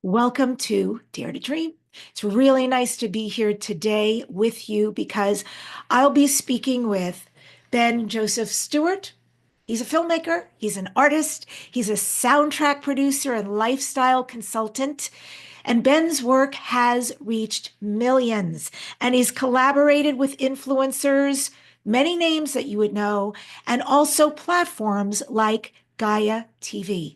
Welcome to Dare to Dream. It's really nice to be here today with you because I'll be speaking with Ben Joseph Stewart. He's a filmmaker, he's an artist, he's a soundtrack producer and lifestyle consultant. And Ben's work has reached millions, and he's collaborated with influencers, many names that you would know, and also platforms like GAIA TV.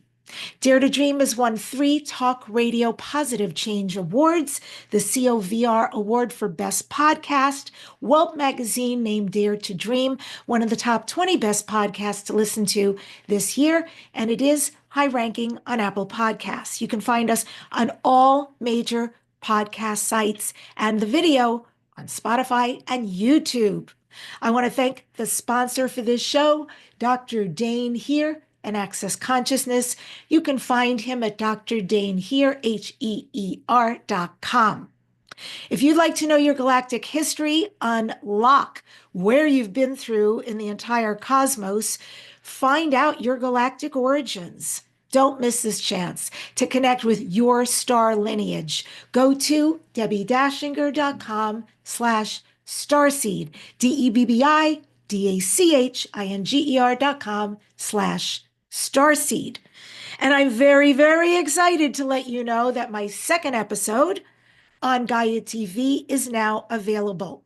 Dare to Dream has won 3 Talk Radio Positive Change Awards, the COVR Award for Best Podcast, Whelp Magazine named Dare to Dream one of the top 20 best podcasts to listen to this year, and it is high ranking on Apple Podcasts. You can find us on all major podcast sites and the video on Spotify and YouTube. I want to thank the sponsor for this show, Dr. Dane here and Access Consciousness. You can find him at Dr. Dane here, HEER.com. If you'd like to know your galactic history, unlock where you've been through in the entire cosmos, find out your galactic origins. Don't miss this chance to connect with your star lineage. Go to debbidashinger.com/starseed, DEBBIDACHINGER.com/starseed. And I'm very, very excited to let you know that my second episode on GAIA TV is now available.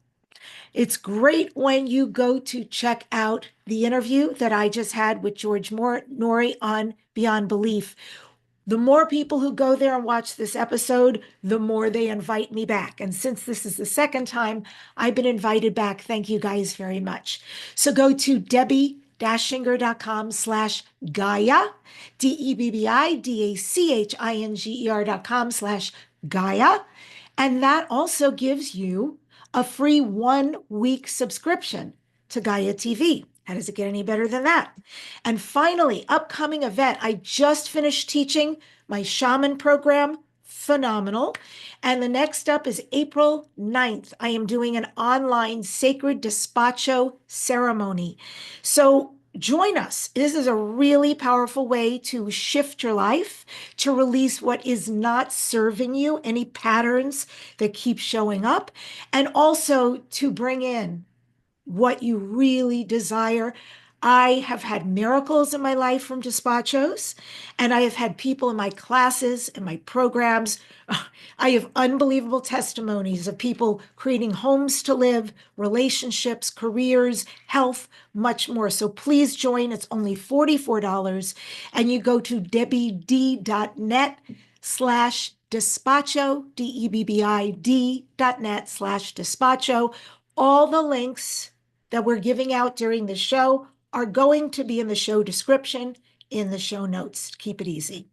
It's great when you go to check out the interview that I just had with George Noory on Beyond Belief. The more people who go there and watch this episode, the more they invite me back. And since this is the second time I've been invited back, thank you guys very much. So go to debbie-shinger.com/Gaia, DEBBIDACHINGER.com/Gaia. And that also gives you a free 1-week subscription to GAIA TV. How does it get any better than that? And finally, upcoming event. I just finished teaching my shaman program, phenomenal. And the next up is April 9th. I am doing an online sacred despacho ceremony. So join us. This is a really powerful way to shift your life, to release what is not serving you, any patterns that keep showing up, and also to bring in what you really desire. I have had miracles in my life from despachos, and I have had people in my classes and my programs. I have unbelievable testimonies of people creating homes to live, relationships, careers, health, much more. So please join. It's only $44, and you go to debbid.net/despacho, DEBBID.net/despacho. All the links that we're giving out during the show are going to be in the show description, in the show notes. Keep it easy.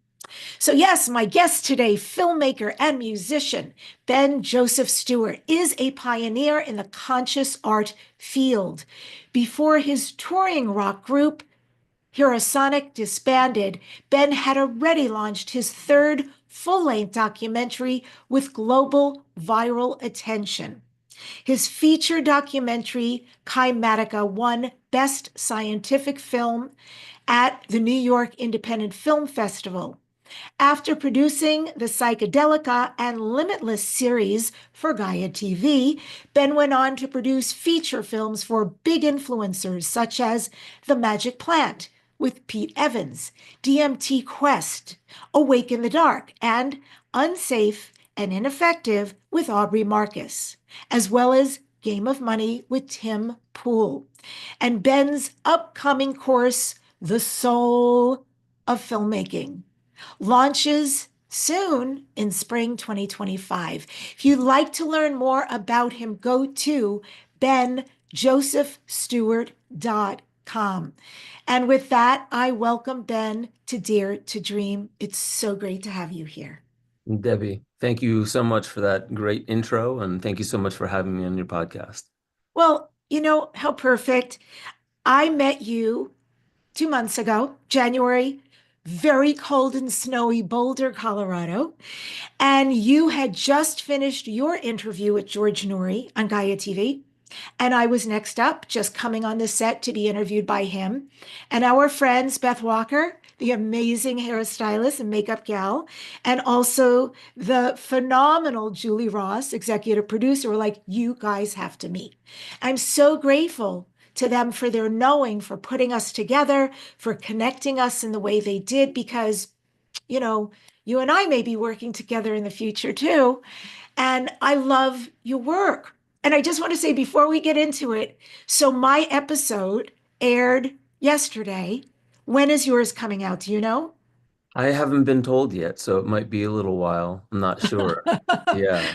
So yes, my guest today, filmmaker and musician, Ben Joseph Stewart, is a pioneer in the conscious art field. Before his touring rock group, Hirosonic, disbanded, Ben had already launched his 3rd full-length documentary with global viral attention. His feature documentary, Kymatica, won Best Scientific Film at the New York Independent Film Festival. After producing the Psychedelica and Limitless series for GAIA TV, Ben went on to produce feature films for big influencers such as The Magic Plant with Pete Evans, DMT Quest, Awake in the Dark, and Unsafe and Ineffective with Aubrey Marcus, as well as Game of Money with Tim Pool. And Ben's upcoming course, The Soul of Filmmaking, launches soon in spring 2025. If you'd like to learn more about him, go to benjosephstewart.com. And with that, I welcome Ben to Dare to Dream. It's so great to have you here. Debbie, thank you so much for that great intro, and thank you so much for having me on your podcast. Well, you know, how perfect. I met you 2 months ago, January, very cold and snowy Boulder, Colorado, and you had just finished your interview with George Noory on GAIA TV. And I was next up, just coming on the set to be interviewed by him. And our friends, Beth Walker, the amazing hairstylist and makeup gal, and also the phenomenal Julie Ross, executive producer, were like, you guys have to meet. I'm so grateful to them for their knowing, for putting us together, for connecting us in the way they did, because, you know, you and I may be working together in the future too. And I love your work. And I just want to say before we get into it, so my episode aired yesterday. When is yours coming out? Do you know? I haven't been told yet, so it might be a little while. I'm not sure. Yeah.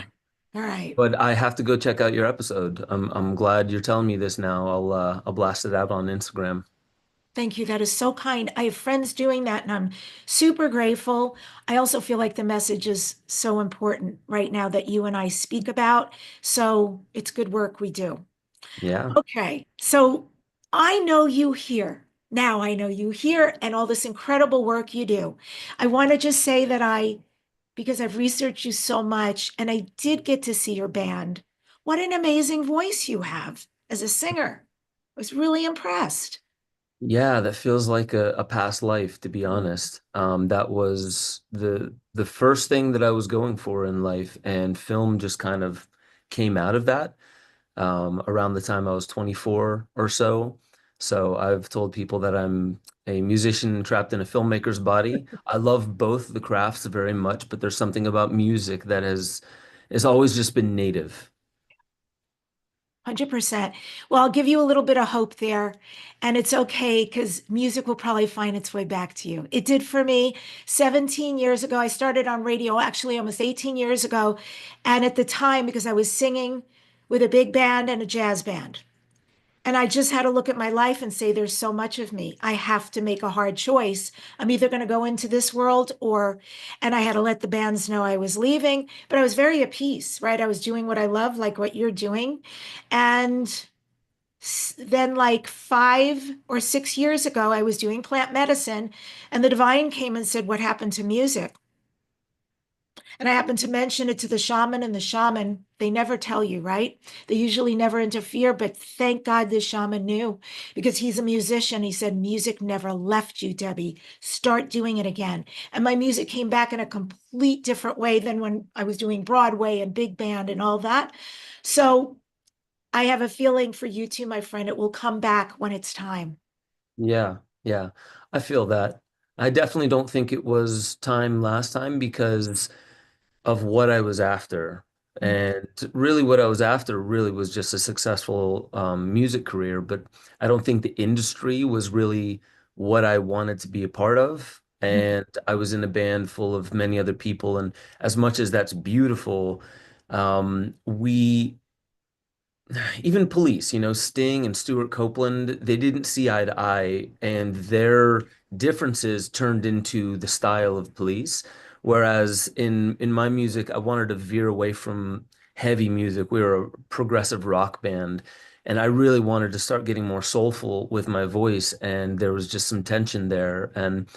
All right. But I have to go check out your episode. I'm glad you're telling me this now. I'll blast it out on Instagram. Thank you. That is so kind. I have friends doing that, and I'm super grateful. I also feel like the message is so important right now that you and I speak about. So it's good work we do. Yeah. Okay, so I know you here. Now I know you here and all this incredible work you do. I want to just say that because I've researched you so much and I did get to see your band. What an amazing voice you have as a singer. I was really impressed. Yeah, that feels like a past life, to be honest. That was the first thing that I was going for in life, and film just kind of came out of that around the time I was 24 or so. So I've told people that I'm a musician trapped in a filmmaker's body. I love both the crafts very much, but there's something about music that has always just been native. 100%. Well, I'll give you a little bit of hope there. And it's okay because music will probably find its way back to you. It did for me 17 years ago. I started on radio actually almost 18 years ago. And at the time, because I was singing with a big band and a jazz band. And I just had to look at my life and say, there's so much of me. I have to make a hard choice. I'm either going to go into this world and I had to let the bands know I was leaving, but I was very at peace, right? I was doing what I love, like what you're doing. And then, like 5 or 6 years ago, I was doing plant medicine, and the divine came and said, what happened to music? And I happened to mention it to the shaman, and the shaman, they never tell you, right? They usually never interfere, but thank God this shaman knew because he's a musician. He said, music never left you, Debbie. Start doing it again. And my music came back in a complete different way than when I was doing Broadway and big band and all that. So I have a feeling for you too, my friend. It will come back when it's time. Yeah, yeah, I feel that. I definitely don't think it was time last time because of what I was after. And really, what I was after really was just a successful music career. But I don't think the industry was really what I wanted to be a part of. And I was in a band full of many other people. And as much as that's beautiful, we even Police, Sting and Stuart Copeland, they didn't see eye to eye, and their differences turned into the style of Police. Whereas in my music, I wanted to veer away from heavy music. We were a progressive rock band, and I really wanted to start getting more soulful with my voice, and there was just some tension there. And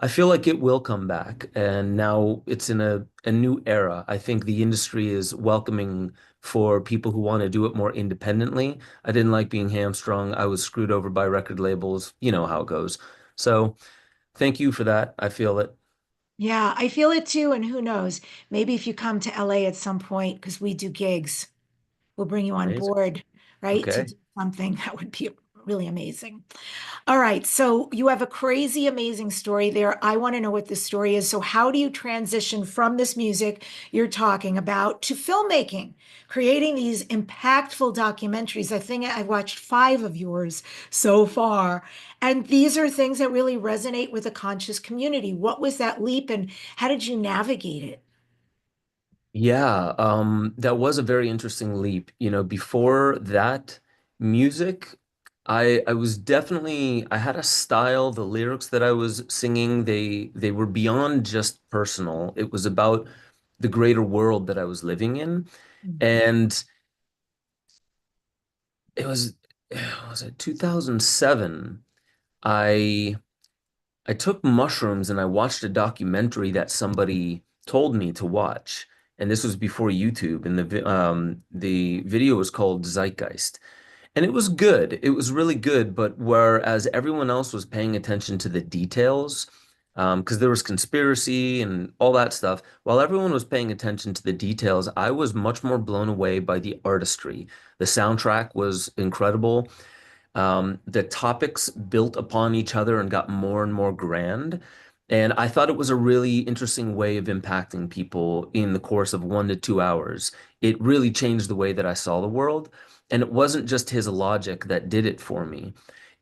I feel like it will come back, and now it's in a new era. I think the industry is welcoming for people who want to do it more independently. I didn't like being hamstrung. I was screwed over by record labels. You know how it goes. So thank you for that. I feel it. Yeah, I feel it too. And who knows, maybe if you come to LA at some point, because we do gigs, we'll bring you on Amazing. board, right? To Okay. do something that would be really amazing. All right. So you have a crazy, amazing story there. I want to know what this story is. So, how do you transition from this music you're talking about to filmmaking, creating these impactful documentaries? I think I've watched 5 of yours so far. And these are things that really resonate with the conscious community. What was that leap and how did you navigate it? Yeah, that was a very interesting leap. Before that music, I was definitely I had a style, the lyrics that I was singing, they were beyond just personal. It was about the greater world that I was living in. And it was it 2007. I I took mushrooms and I watched a documentary that somebody told me to watch. And this was before YouTube, and the video was called Zeitgeist. And it was good. It was really good, but whereas everyone else was paying attention to the details, because there was conspiracy and all that stuff. While everyone was paying attention to the details, I was much more blown away by the artistry. The soundtrack was incredible. The topics built upon each other and got more and more grand. And I thought it was a really interesting way of impacting people in the course of 1 to 2 hours. It really changed the way that I saw the world. And it wasn't just his logic that did it for me.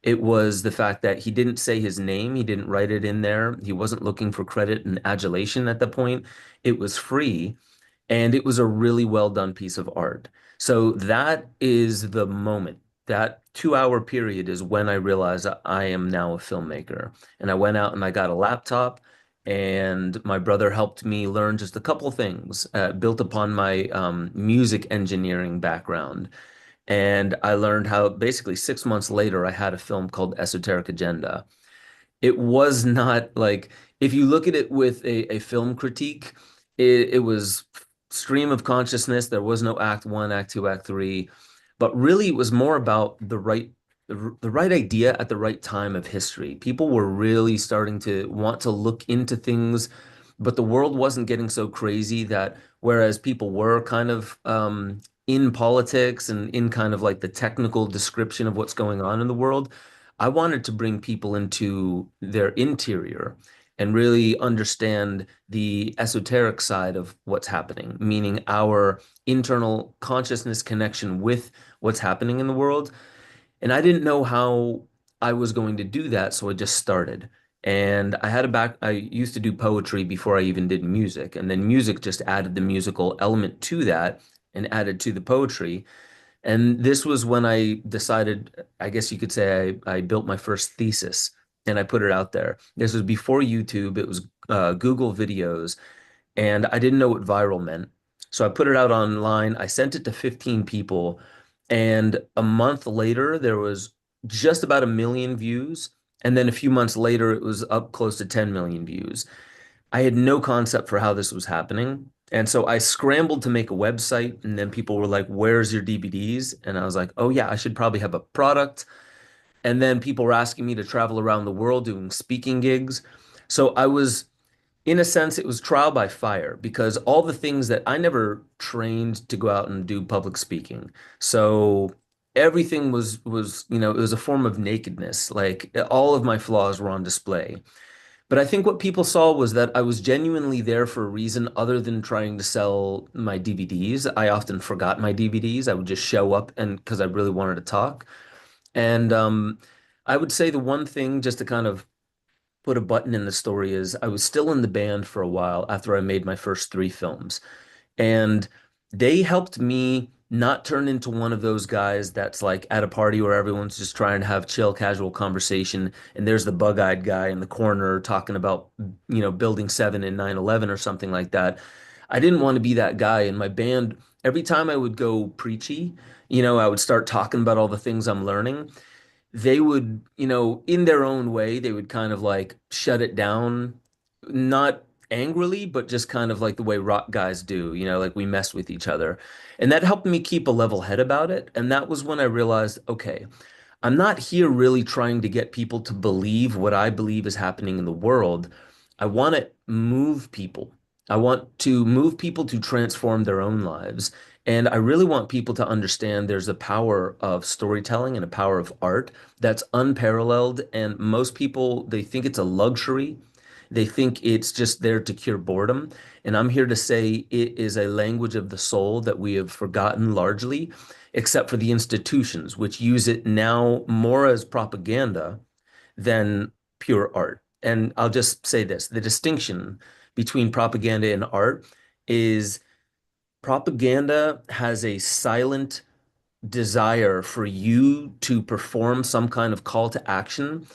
It was the fact that he didn't say his name, he didn't write it in there. He wasn't looking for credit and adulation at the point. It was free. And it was a really well done piece of art. So that is the moment. That 2 hour period is when I realized that I am now a filmmaker. And I went out and I got a laptop, and my brother helped me learn just a couple things, built upon my music engineering background. And I learned how basically 6 months later, I had a film called Esoteric Agenda. It was not like, if you look at it with a film critique, it was stream of consciousness. There was no act one, act two, act three, but really it was more about the right idea at the right time of history. People were really starting to want to look into things, but the world wasn't getting so crazy that whereas people were kind of in politics and in kind of like the technical description of what's going on in the world, I wanted to bring people into their interior and really understand the esoteric side of what's happening, meaning our internal consciousness connection with what's happening in the world. And I didn't know how I was going to do that, so I just started. And I used to do poetry before I even did music. And then music just added the musical element to that and added to the poetry. And this was when I decided, I guess you could say I built my first thesis and I put it out there. This was before YouTube. It was Google videos, and I didn't know what viral meant. So I put it out online. I sent it to 15 people, and a month later, there was just about 1 million views. And then a few months later, it was up close to 10 million views. I had no concept for how this was happening. And so I scrambled to make a website, and then people were like, "Where's your DVDs?" And I was like, "Oh, yeah, I should probably have a product." And then people were asking me to travel around the world doing speaking gigs. So I was, in a sense, it was trial by fire because all the things that I never trained to go out and do public speaking. So everything it was a form of nakedness. Like all of my flaws were on display. But I think what people saw was that I was genuinely there for a reason other than trying to sell my DVDs. I often forgot my DVDs. I would just show up and because I really wanted to talk. And I would say the one thing just to kind of put a button in the story is I was still in the band for a while after I made my first 3 films. And they helped me not turn into one of those guys that's like at a party where everyone's just trying to have chill, casual conversation, and there's the bug-eyed guy in the corner talking about, Building 7 and 9/11 or something like that. I didn't want to be that guy. In my band, every time I would go preachy, I would start talking about all the things I'm learning. They would, in their own way, they would kind of like shut it down, not angrily, but just kind of like the way rock guys do, like we mess with each other. And that helped me keep a level head about it. And that was when I realized, okay, I'm not here really trying to get people to believe what I believe is happening in the world. I want to move people. I want to move people to transform their own lives. And I really want people to understand there's a power of storytelling and a power of art that's unparalleled. And most people, they think it's a luxury. They think it's just there to cure boredom. And I'm here to say it is a language of the soul that we have forgotten largely, except for the institutions, which use it now more as propaganda than pure art. And I'll just say this, the distinction between propaganda and art is propaganda has a silent desire for you to perform some kind of call to action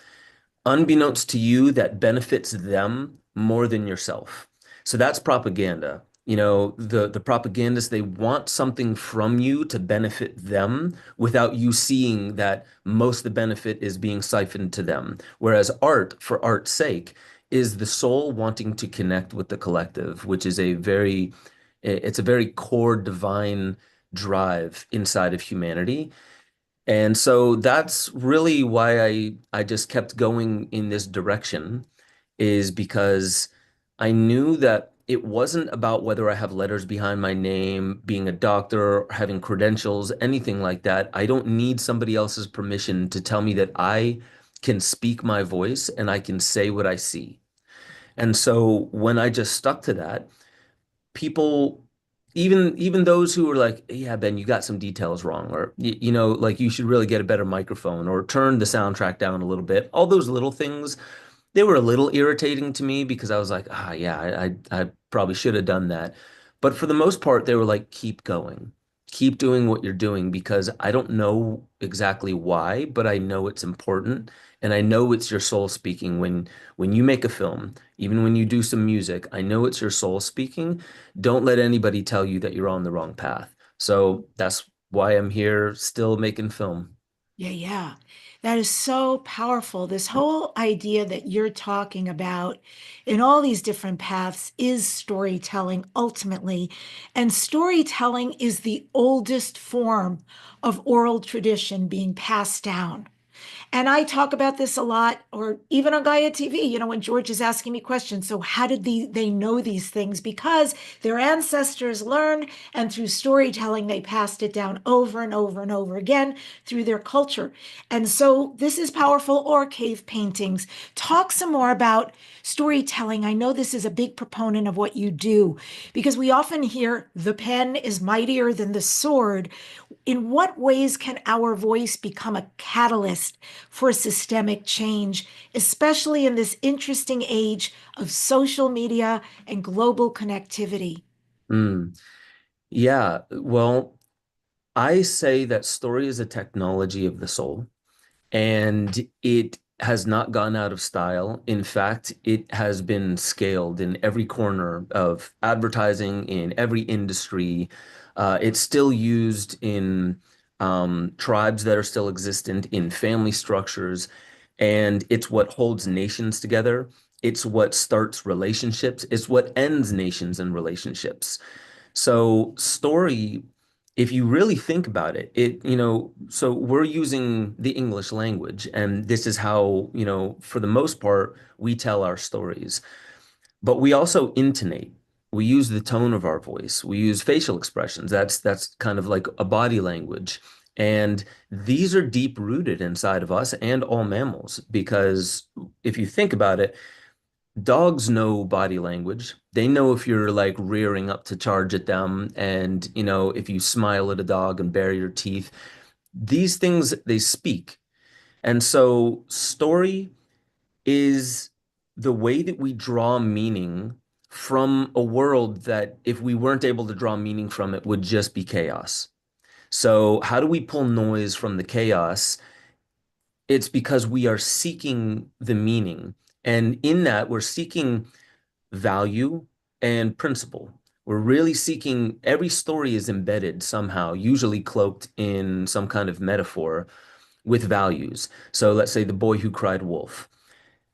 unbeknownst to you that benefits them more than yourself. So that's propaganda. The propagandists, they want something from you to benefit them without you seeing that most of the benefit is being siphoned to them. Whereas art, for art's sake, is the soul wanting to connect with the collective, which is it's a very core divine drive inside of humanity. And so that's really why I just kept going in this direction. is because I knew that it wasn't about whether I have letters behind my name, being a doctor, having credentials, anything like that. I don't need somebody else's permission to tell me that I can speak my voice and I can say what I see. And so when I just stuck to that, people, even those who were like, yeah, Ben, you got some details wrong, or like you should really get a better microphone or turn the soundtrack down a little bit. All those little things, they were a little irritating to me because I was like, yeah, I probably should have done that. But for the most part, they were like, keep going, keep doing what you're doing because I don't know exactly why, but I know it's important. And I know it's your soul speaking when you make a film, even when you do some music, I know it's your soul speaking. Don't let anybody tell you that you're on the wrong path. So that's why I'm here still making film. Yeah, yeah. That is so powerful. This whole idea that you're talking about in all these different paths is storytelling ultimately. And storytelling is the oldest form of oral tradition being passed down. And I talk about this a lot, or even on GAIA TV, when George is asking me questions. So, how did they know these things? Because their ancestors learned, and through storytelling, they passed it down over and over and over again through their culture. And so, this is powerful, or cave paintings. Talk some more about storytelling. I know this is a big proponent of what you do because we often hear the pen is mightier than the sword. In what ways can our voice become a catalyst for systemic change, especially in this interesting age of social media and global connectivity? Mm. Yeah, well, I say that story is a technology of the soul, and it has not gone out of style. In fact, it has been scaled in every corner of advertising, in every industry. It's still used in tribes that are still existent, in family structures, and it's what holds nations together. It's what starts relationships. It's what ends nations and relationships. So story, if you really think about it, so we're using the English language, and this is how, for the most part, we tell our stories. But we also intonate. We use the tone of our voice. We use facial expressions. That's kind of like a body language. And these are deep rooted inside of us and all mammals, because if you think about it, dogs know body language. They know if you're like rearing up to charge at them, and if you smile at a dog and bare your teeth. These things they speak. And so story is the way that we draw meaning from a world that if we weren't able to draw meaning from it would just be chaos. So how do we pull noise from the chaos? It's because we are seeking the meaning. And in that, we're seeking value and principle. We're really seeking, every story is embedded somehow, usually cloaked in some kind of metaphor with values. So let's say the boy who cried wolf.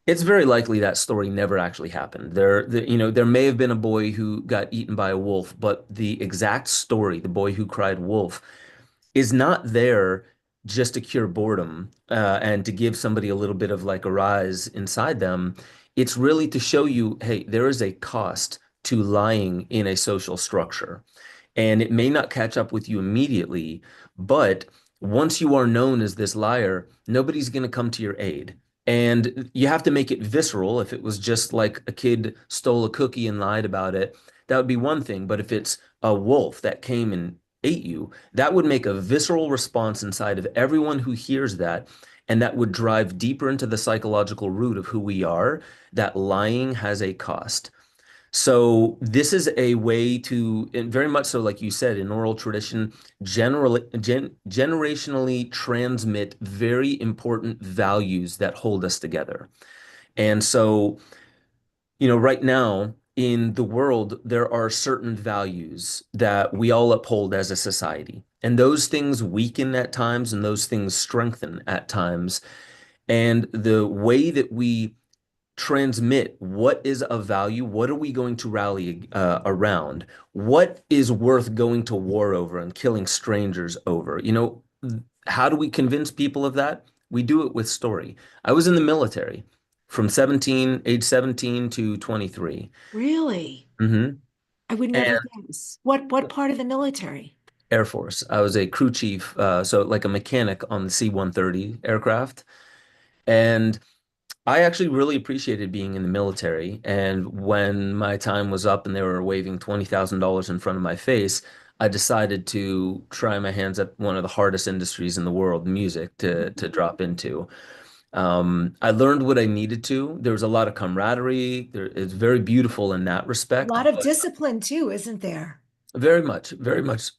It's very likely that story never actually happened. There may have been a boy who got eaten by a wolf, but the exact story, the boy who cried wolf, is not there just to cure boredom and to give somebody a little bit of like a rise inside them. It's really to show you, hey, there is a cost to lying in a social structure. And it may not catch up with you immediately, but once you are known as this liar, nobody's going to come to your aid. And you have to make it visceral. If it was just like a kid stole a cookie and lied about it, that would be one thing. But if it's a wolf that came and ate you, that would make a visceral response inside of everyone who hears that. And that would drive deeper into the psychological root of who we are, that lying has a cost. So this is a way to, and very much so, like you said, in oral tradition, generationally transmit very important values that hold us together. And so, right now in the world, there are certain values that we all uphold as a society. And those things weaken at times and those things strengthen at times. And the way that we transmit what is of value, what are we going to rally around, what is worth going to war over and killing strangers over, how do we convince people of that? We do it with story. I was in the military from age 17 to 23. Really? Hmm. I would never And guess. What part of the military? Air Force. I was a crew chief, so like a mechanic on the C-130 aircraft. And I actually really appreciated being in the military. And when my time was up and they were waving $20,000 in front of my face, I decided to try my hands at one of the hardest industries in the world, music, to drop into. I learned what I needed to. There was a lot of camaraderie. It's very beautiful in that A respect, lot of but discipline too, isn't there? very much, very much.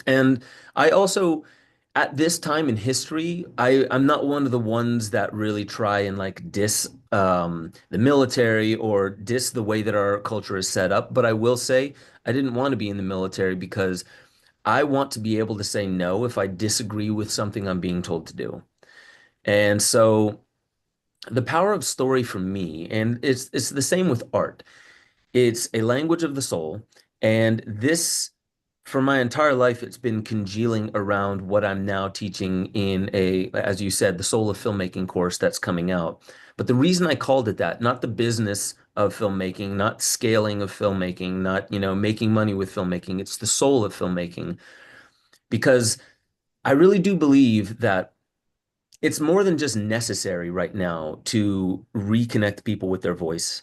And I also, at this time in history, I'm not one of the ones that really try and like diss the military or diss the way that our culture is set up. But I will say I didn't want to be in the military because I want to be able to say no if I disagree with something I'm being told to do. And so the power of story for me, and it's the same with art. It's a language of the soul, and this, for my entire life, it's been congealing around what I'm now teaching in as you said, the Soul of Filmmaking course that's coming out. But the reason I called it that, not the business of filmmaking, not scaling of filmmaking, not, making money with filmmaking, it's the soul of filmmaking, because I really do believe that it's more than just necessary right now to reconnect people with their voice.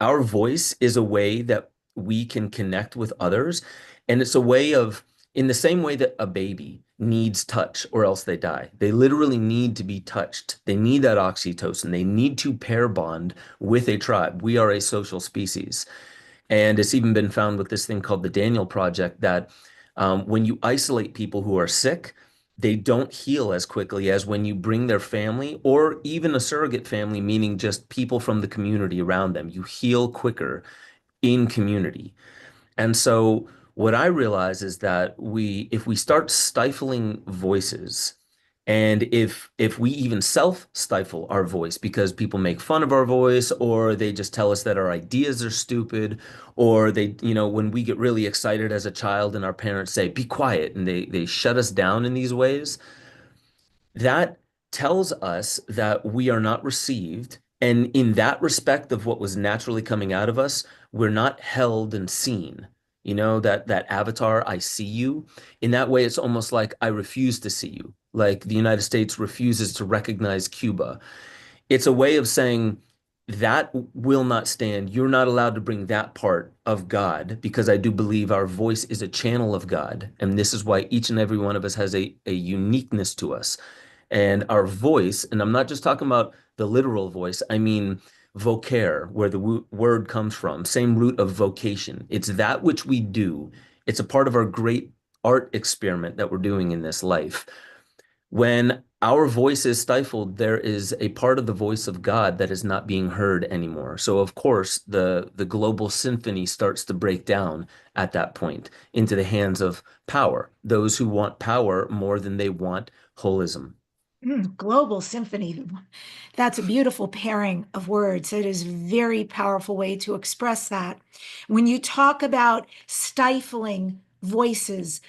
Our voice is a way that we can connect with others. And it's a way of, in the same way that a baby needs touch or else they die. They literally need to be touched. They need that oxytocin. They need to pair bond with a tribe. We are a social species. And it's even been found with this thing called the Daniel Project that when you isolate people who are sick, they don't heal as quickly as when you bring their family or even a surrogate family, meaning just people from the community around them. You heal quicker in community. And so what I realize is that if we start stifling voices, and if we even self-stifle our voice because people make fun of our voice, or they just tell us that our ideas are stupid, or when we get really excited as a child and our parents say, be quiet, and they shut us down in these ways, that tells us that we are not received. And in that respect of what was naturally coming out of us, we're not held and seen. That avatar, I see you. In that way, it's almost like I refuse to see you. Like the United States refuses to recognize Cuba. It's a way of saying that will not stand. You're not allowed to bring that part of God because I do believe our voice is a channel of God. And this is why each and every one of us has a uniqueness to us. And our voice, and I'm not just talking about the literal voice, I mean vocare, where the word comes from, same root of vocation. It's that which we do. It's a part of our great art experiment that we're doing in this life. When our voice is stifled, there is a part of the voice of God that is not being heard anymore. So of course, the global symphony starts to break down at that point into the hands of power, those who want power more than they want holism. Global symphony. That's a beautiful pairing of words. It is a very powerful way to express that. When you talk about stifling voices,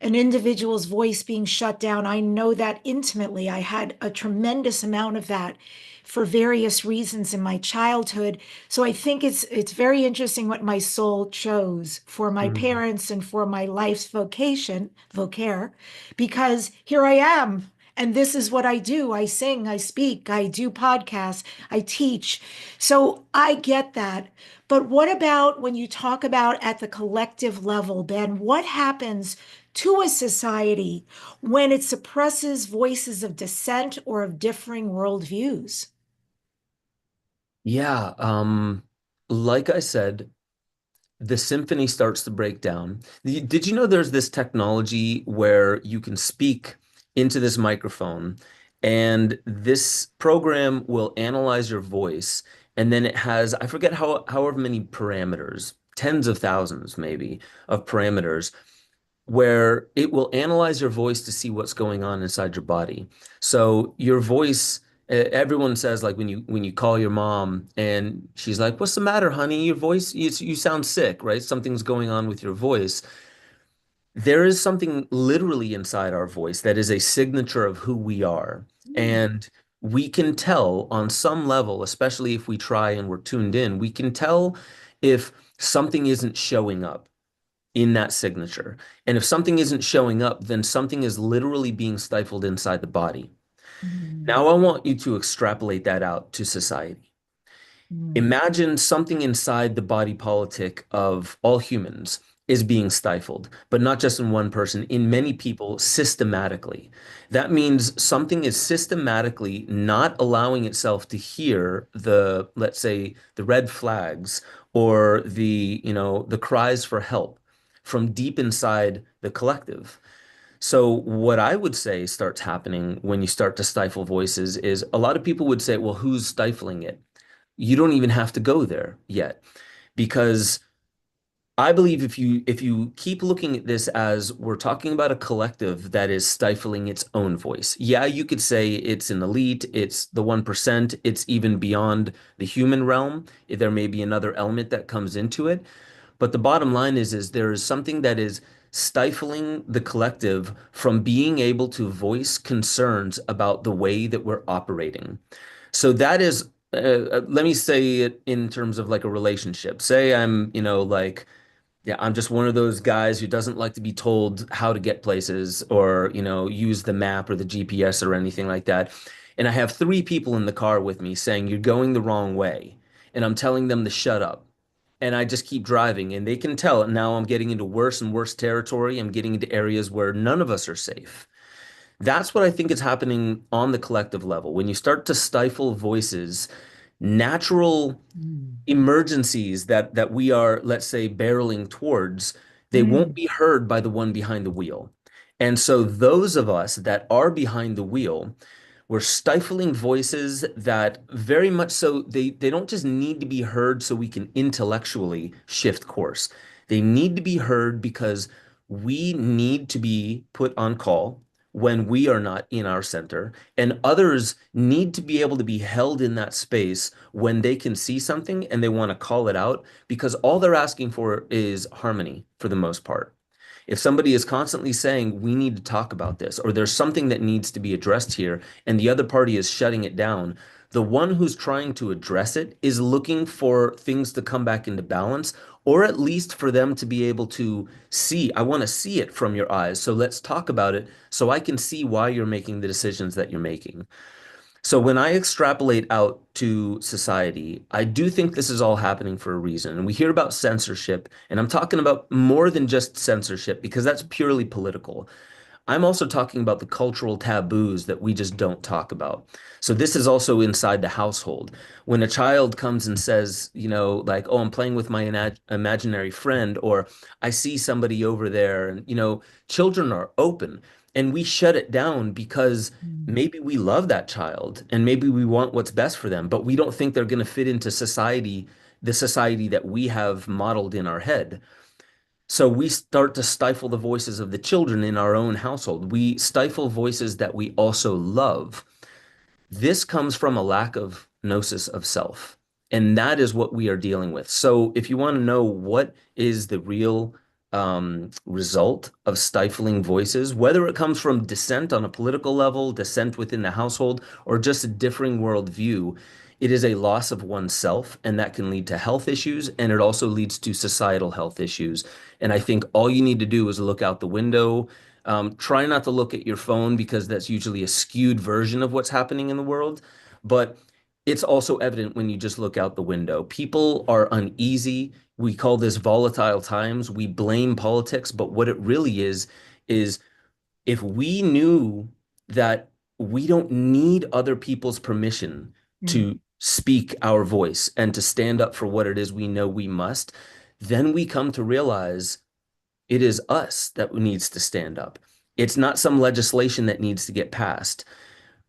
an individual's voice being shut down, I know that intimately. I had a tremendous amount of that for various reasons in my childhood. So I think it's very interesting what my soul chose for my Mhm. parents and for my life's vocation, vocare, because here I am. And this is what I do. I sing, I speak, I do podcasts, I teach. So I get that. But what about when you talk about at the collective level, Ben? What happens to a society when it suppresses voices of dissent or of differing worldviews? Yeah, like I said, the symphony starts to break down. Did you know there's this technology where you can speak into this microphone and this program will analyze your voice, and then it has, I forget however many parameters, tens of thousands maybe of parameters, where it will analyze your voice to see what's going on inside your body. So your voice, everyone says like when you call your mom and she's like, "What's the matter, honey? Your voice, you sound sick, right? Something's going on with your voice." There is something literally inside our voice that is a signature of who we are. Hmm. And we can tell on some level, especially if we try and we're tuned in, we can tell if something isn't showing up in that signature. And if something isn't showing up, then something is literally being stifled inside the body. Mm, Now, I want you to extrapolate that out to society. mm, Imagine something inside the body politic of all humans is being stifled, but not just in one person, in many people systematically. That means something is systematically not allowing itself to hear the, let's say, the red flags or the cries for help from deep inside the collective. So what I would say starts happening when you start to stifle voices is a lot of people would say, well, who's stifling it? You don't even have to go there yet because I believe if you keep looking at this as we're talking about a collective that is stifling its own voice. Yeah, you could say it's an elite, it's the 1%, it's even beyond the human realm. There may be another element that comes into it, but the bottom line is there is something that is stifling the collective from being able to voice concerns about the way that we're operating. So that is, let me say it in terms of like a relationship. Say I'm, like, yeah, I'm just one of those guys who doesn't like to be told how to get places or, use the map or the GPS or anything like that. And I have three people in the car with me saying, you're going the wrong way. And I'm telling them to shut up. And I just keep driving and they can tell. And now I'm getting into worse and worse territory. I'm getting into areas where none of us are safe. That's what I think is happening on the collective level. When you start to stifle voices, natural mm, emergencies that we are, let's say, barreling towards, they won't mm, be heard by the one behind the wheel. And so those of us that are behind the wheel, we're stifling voices that very much so they don't just need to be heard so we can intellectually shift course. They need to be heard because we need to be put on call when we are not in our center, and others need to be able to be held in that space when they can see something and they want to call it out because all they're asking for is harmony for the most part. If somebody is constantly saying, we need to talk about this, or there's something that needs to be addressed here, and the other party is shutting it down, the one who's trying to address it is looking for things to come back into balance, or at least for them to be able to see, I want to see it from your eyes. So let's talk about it so I can see why you're making the decisions that you're making. So when I extrapolate out to society, I do think this is all happening for a reason. And we hear about censorship, and I'm talking about more than just censorship because that's purely political. I'm also talking about the cultural taboos that we just don't talk about. So this is also inside the household. When a child comes and says, like, oh, I'm playing with my imaginary friend, or I see somebody over there, and, children are open and we shut it down because mm, maybe we love that child and maybe we want what's best for them, but we don't think they're going to fit into society, the society that we have modeled in our head. So we start to stifle the voices of the children in our own household. We stifle voices that we also love. This comes from a lack of gnosis of self. And that is what we are dealing with. So if you want to know what is the real result of stifling voices, whether it comes from dissent on a political level, dissent within the household, or just a differing worldview, it is a loss of oneself, and that can lead to health issues, and it also leads to societal health issues. And I think all you need to do is look out the window. Try not to look at your phone because that's usually a skewed version of what's happening in the world. But it's also evident when you just look out the window. People are uneasy. We call this volatile times. We blame politics, but what it really is if we knew that we don't need other people's permission mm, to speak our voice and to stand up for what it is we know we must, then we come to realize it is us that needs to stand up. It's not some legislation that needs to get passed.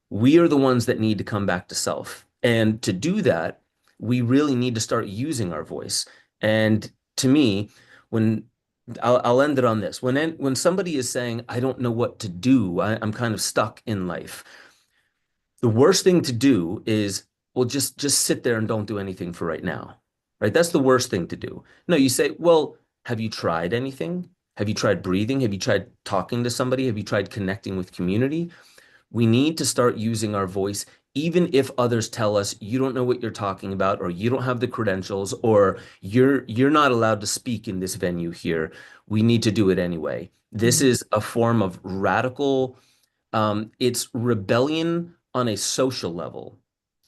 We are the ones that need to come back to self. And to do that, we really need to start using our voice. And to me, when I'll end it on this, when somebody is saying, I don't know what to do, I'm kind of stuck in life. The worst thing to do is, well, just sit there and don't do anything for right now. Right? That's the worst thing to do. No, you say, well, have you tried anything? Have you tried breathing? Have you tried talking to somebody? Have you tried connecting with community? We need to start using our voice even if others tell us you don't know what you're talking about, or you don't have the credentials, or you're not allowed to speak in this venue here, we need to do it anyway. This Mm. is a form of radical, it's rebellion on a social level.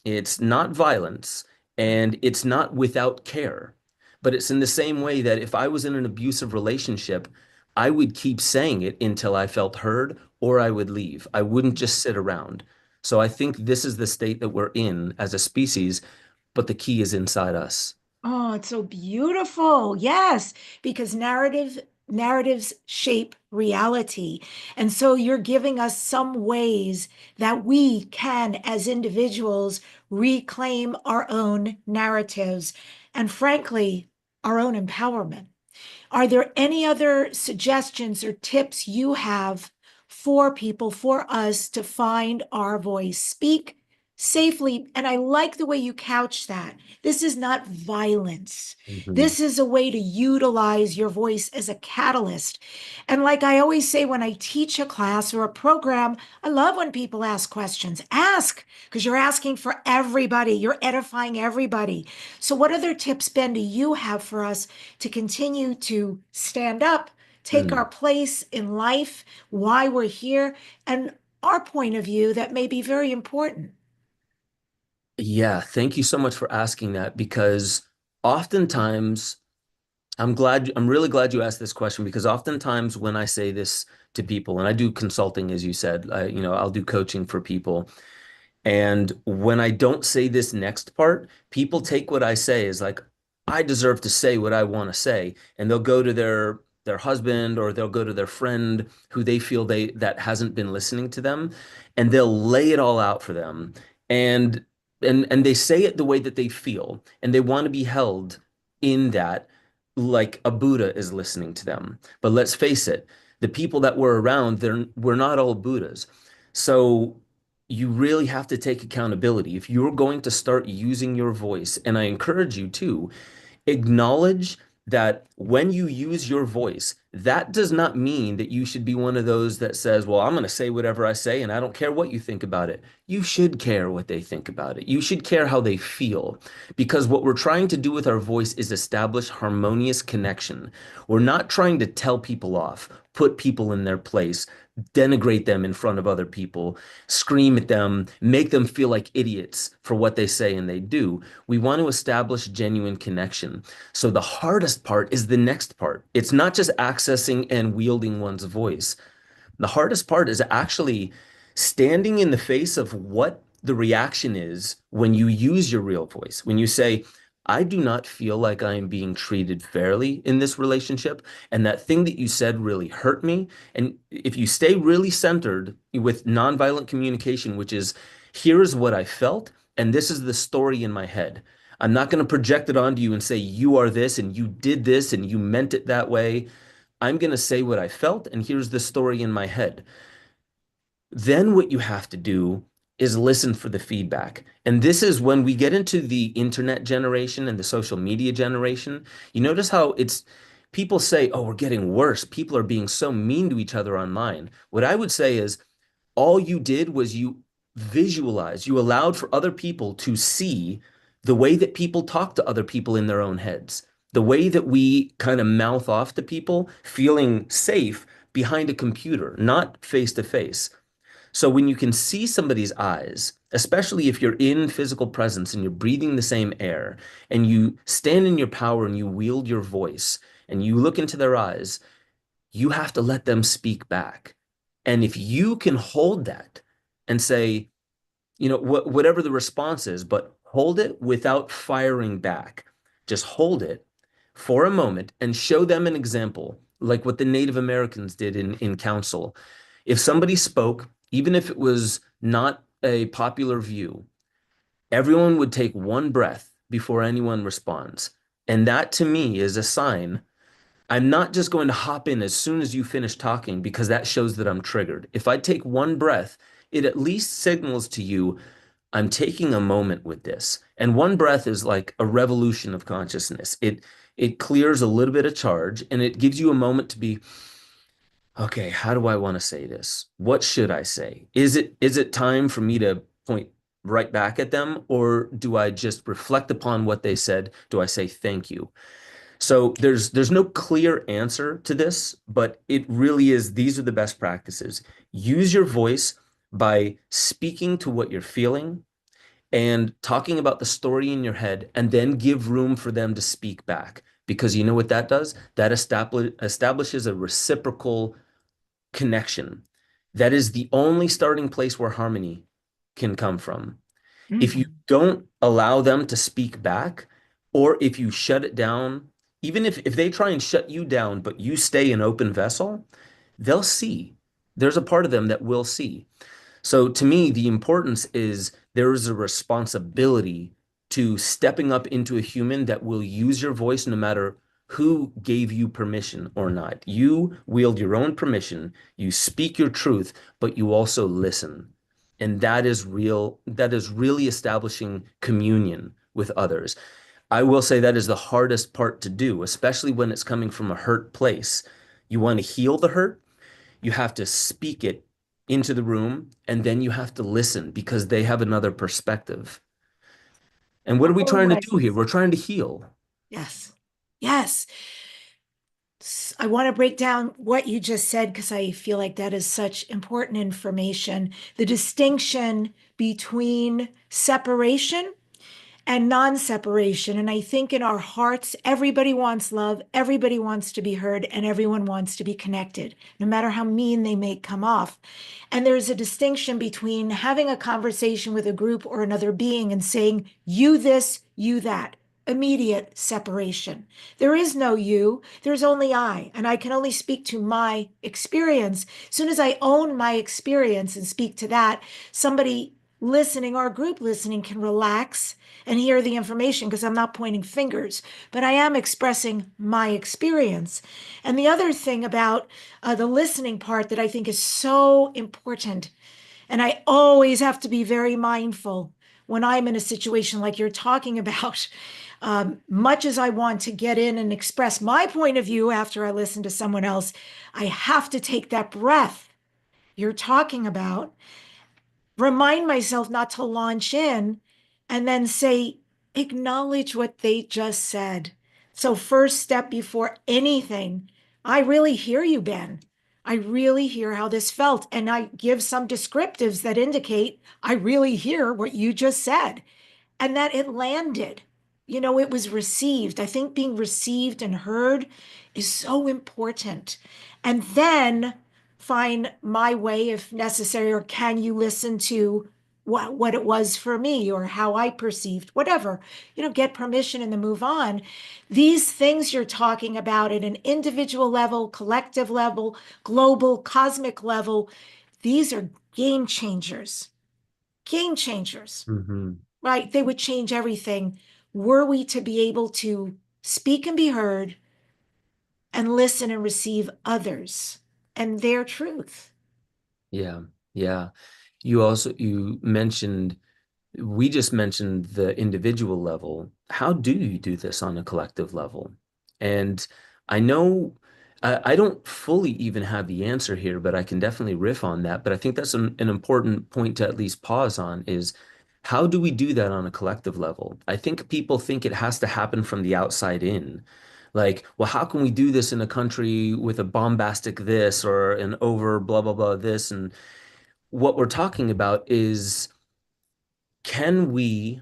It's not violence, and it's not without care. But it's in the same way that if I was in an abusive relationship, I would keep saying it until I felt heard, or I would leave. I wouldn't just sit around. So I think this is the state that we're in as a species, but the key is inside us. Oh, it's so beautiful. Yes, because narratives shape reality. And so you're giving us some ways that we can, as individuals, reclaim our own narratives and frankly, our own empowerment. Are there any other suggestions or tips you have for people, for us to find our voice, speak safely? And I like the way you couch that. This is not violence. Mhm. This is a way to utilize your voice as a catalyst. And like I always say when I teach a class or a program, I love when people ask questions. Ask, because you're asking for everybody, you're edifying everybody. So, what other tips, Ben, do you have for us to continue to stand up, take our Mm. place in life, why we're here, and our point of view that may be very important? Yeah, thank you so much for asking that, because oftentimes I'm really glad you asked this question, because oftentimes when I say this to people, and I do consulting, as you said, I'll do coaching for people. And when I don't say this next part, people take what I say as like, I deserve to say what I want to say. And they'll go to their husband, or they'll go to their friend who they feel that hasn't been listening to them, and they'll lay it all out for them. And and they say it the way that they feel, and they want to be held in that, like a Buddha is listening to them. But let's face it, the people that were around, we're not all Buddhas. So you really have to take accountability. If you're going to start using your voice, and I encourage you to, acknowledge that when you use your voice, that does not mean that you should be one of those that says, well, I'm going to say whatever I say and I don't care what you think about it. You should care what they think about it. You should care how they feel, because what we're trying to do with our voice is establish harmonious connection. We're not trying to tell people off, put people in their place, denigrate them in front of other people, scream at them, make them feel like idiots for what they say and they do. We want to establish genuine connection. So the hardest part is the next part. It's not just accessing and wielding one's voice. The hardest part is actually standing in the face of what the reaction is when you use your real voice. When you say, I do not feel like I am being treated fairly in this relationship, and that thing that you said really hurt me. And if you stay really centered with nonviolent communication, which is, here's what I felt, and this is the story in my head. I'm not going to project it onto you and say, you are this, and you did this, and you meant it that way. I'm going to say what I felt, and here's the story in my head. Then what you have to do is listen for the feedback. And this is when we get into the internet generation and the social media generation. You notice how it's people say, oh, we're getting worse. People are being so mean to each other online. What I would say is, all you did was you visualize, you allowed for other people to see the way that people talk to other people in their own heads, the way that we kind of mouth off to people, feeling safe behind a computer, not face to face. So when you can see somebody's eyes, especially if you're in physical presence and you're breathing the same air, and you stand in your power and you wield your voice and you look into their eyes, you have to let them speak back. And if you can hold that and say, whatever the response is, but hold it without firing back. Just hold it for a moment and show them an example, like what the Native Americans did in council. If somebody spoke, even if it was not a popular view, everyone would take one breath before anyone responds. And that to me is a sign I'm not just going to hop in as soon as you finish talking, because that shows that I'm triggered. If I take one breath, it at least signals to you I'm taking a moment with this. And one breath is like a revolution of consciousness. It clears a little bit of charge, and it gives you a moment to be, okay, how do I want to say this? What should I say? Is it time for me to point right back at them, or do I just reflect upon what they said? Do I say thank you? So there's no clear answer to this, but it really is, these are the best practices. Use your voice by speaking to what you're feeling and talking about the story in your head, and then give room for them to speak back. Because you know what that does? That establishes a reciprocal connection. That is the only starting place where harmony can come from. If you Mm. don't allow them to speak back, or if you shut it down, even if they try and shut you down, but you stay an open vessel, they'll see. There's a part of them that will see. So to me, the importance is there is a responsibility to stepping up into a human that will use your voice no matter who gave you permission or not. You wield your own permission, you speak your truth, but you also listen. And that is real, that is really establishing communion with others. I will say that is the hardest part to do, especially when it's coming from a hurt place. You want to heal the hurt, you have to speak it into the room, and then you have to listen because they have another perspective. And what are we Oh, trying to right. do here? We're trying to heal. Yes. Yes. I want to break down what you just said because I feel like that is such important information. The distinction between separation and non-separation. And I think in our hearts, everybody wants love, everybody wants to be heard, and everyone wants to be connected, no matter how mean they may come off. And there's a distinction between having a conversation with a group or another being and saying, you this, you that. Immediate separation. There is no you, there's only I, and I can only speak to my experience. As soon as I own my experience and speak to that, somebody listening or a group listening can relax and hear the information because I'm not pointing fingers, but I am expressing my experience. And the other thing about the listening part that I think is so important, and I always have to be very mindful when I'm in a situation like you're talking about, much as I want to get in and express my point of view after I listen to someone else, I have to take that breath you're talking about, remind myself not to launch in, and then say, acknowledge what they just said. So, first step before anything, I really hear you, Ben. I really hear how this felt. And I give some descriptives that indicate I really hear what you just said and that it landed. You know, it was received. I think being received and heard is so important. And then find my way if necessary, or can you listen to what it was for me or how I perceived, whatever, get permission and then move on. These things you're talking about at an individual level, collective level, global, cosmic level, these are game changers, game changers, Mhm. right? They would change everything were we to be able to speak and be heard and listen and receive others and their truth. Yeah. Yeah. You mentioned, we just mentioned the individual level. How do you do this on a collective level? And I know I don't fully even have the answer here, but I can definitely riff on that. But I think that's an important point to at least pause on is how do we do that on a collective level? I think people think it has to happen from the outside in. Like, well, how can we do this in a country with a bombastic this or an over blah, blah, blah, this? And what we're talking about is, can we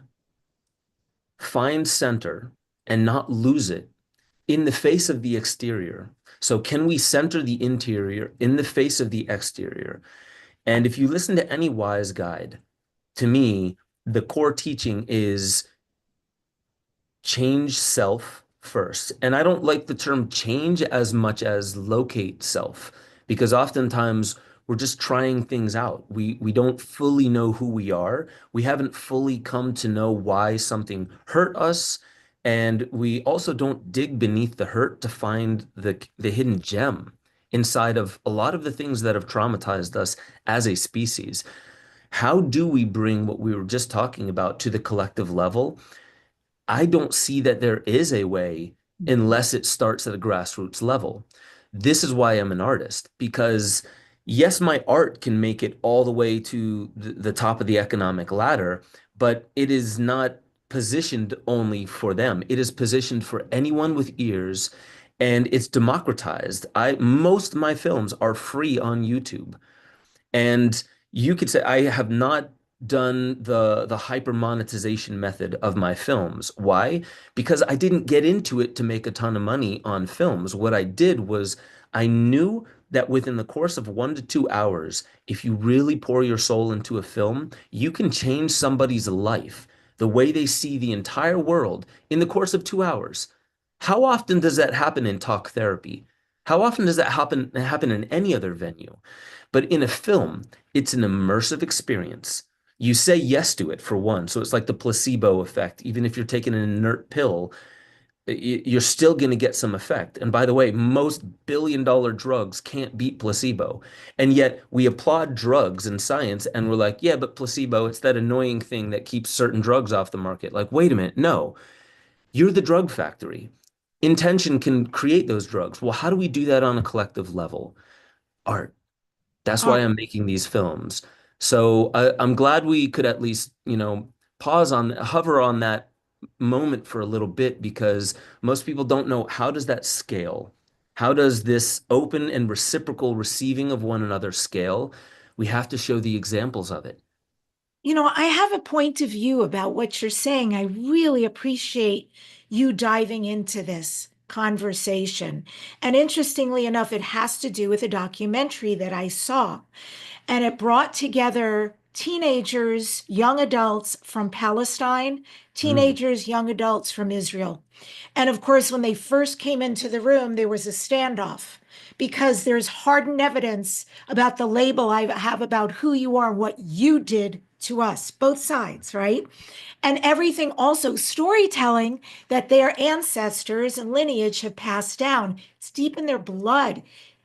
find center and not lose it in the face of the exterior? So can we center the interior in the face of the exterior? And if you listen to any wise guide, to me, the core teaching is change self first. And I don't like the term change as much as locate self, because oftentimes we're just trying things out. We don't fully know who we are. We haven't fully come to know why something hurt us. And we also don't dig beneath the hurt to find the hidden gem inside of a lot of the things that have traumatized us as a species. How do we bring what we were just talking about to the collective level? I don't see that there is a way unless it starts at a grassroots level. This is why I'm an artist, because yes, my art can make it all the way to the top of the economic ladder, but it is not positioned only for them. It is positioned for anyone with ears, and it's democratized. Most of my films are free on YouTube. And you could say I have not done the hyper monetization method of my films. Why? Because I didn't get into it to make a ton of money on films. What I did was I knew that within the course of 1 to 2 hours, if you really pour your soul into a film, you can change somebody's life, the way they see the entire world in the course of 2 hours. How often does that happen in talk therapy? How often does that happen in any other venue? But in a film, it's an immersive experience. You say yes to it for one. So it's like the placebo effect. Even if you're taking an inert pill, you're still going to get some effect. And by the way, most billion-dollar drugs can't beat placebo. And yet we applaud drugs and science and we're like, yeah, but placebo, it's that annoying thing that keeps certain drugs off the market. Like, wait a minute. No, you're the drug factory. Intention can create those drugs. Well, how do we do that on a collective level? Art. That's why I'm making these films. So I'm glad we could at least, hover on that moment for a little bit because most people don't know how does that scale? How does this open and reciprocal receiving of one another scale? We have to show the examples of it. I have a point of view about what you're saying. I really appreciate you diving into this conversation. And interestingly enough, it has to do with a documentary that I saw. And it brought together teenagers, young adults from Palestine, Mm, teenagers, young adults from Israel. And of course, when they first came into the room, there was a standoff because there's hardened evidence about the label I have about who you are, what you did to us, both sides, right? And everything also storytelling that their ancestors and lineage have passed down. It's deep in their blood.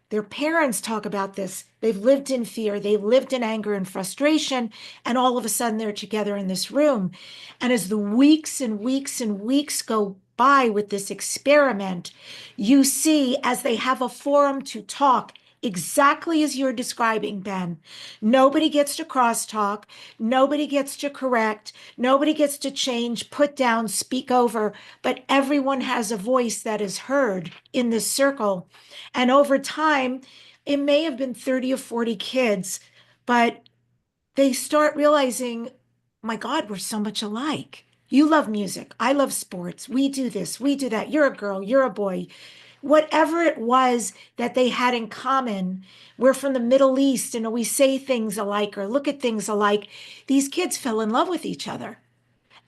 Their parents talk about this. They've lived in fear, they lived in anger and frustration, and all of a sudden they're together in this room. And as the weeks and weeks and weeks go by with this experiment, you see as they have a forum to talk, exactly as you're describing, Ben. Nobody gets to crosstalk, nobody gets to correct, nobody gets to change, put down, speak over, but everyone has a voice that is heard in this circle. And over time, it may have been 30 or 40 kids, but they start realizing, my God, we're so much alike. You love music. I love sports. We do this. We do that. You're a girl. You're a boy. Whatever it was that they had in common, we're from the Middle East and we say things alike or look at things alike. These kids fell in love with each other.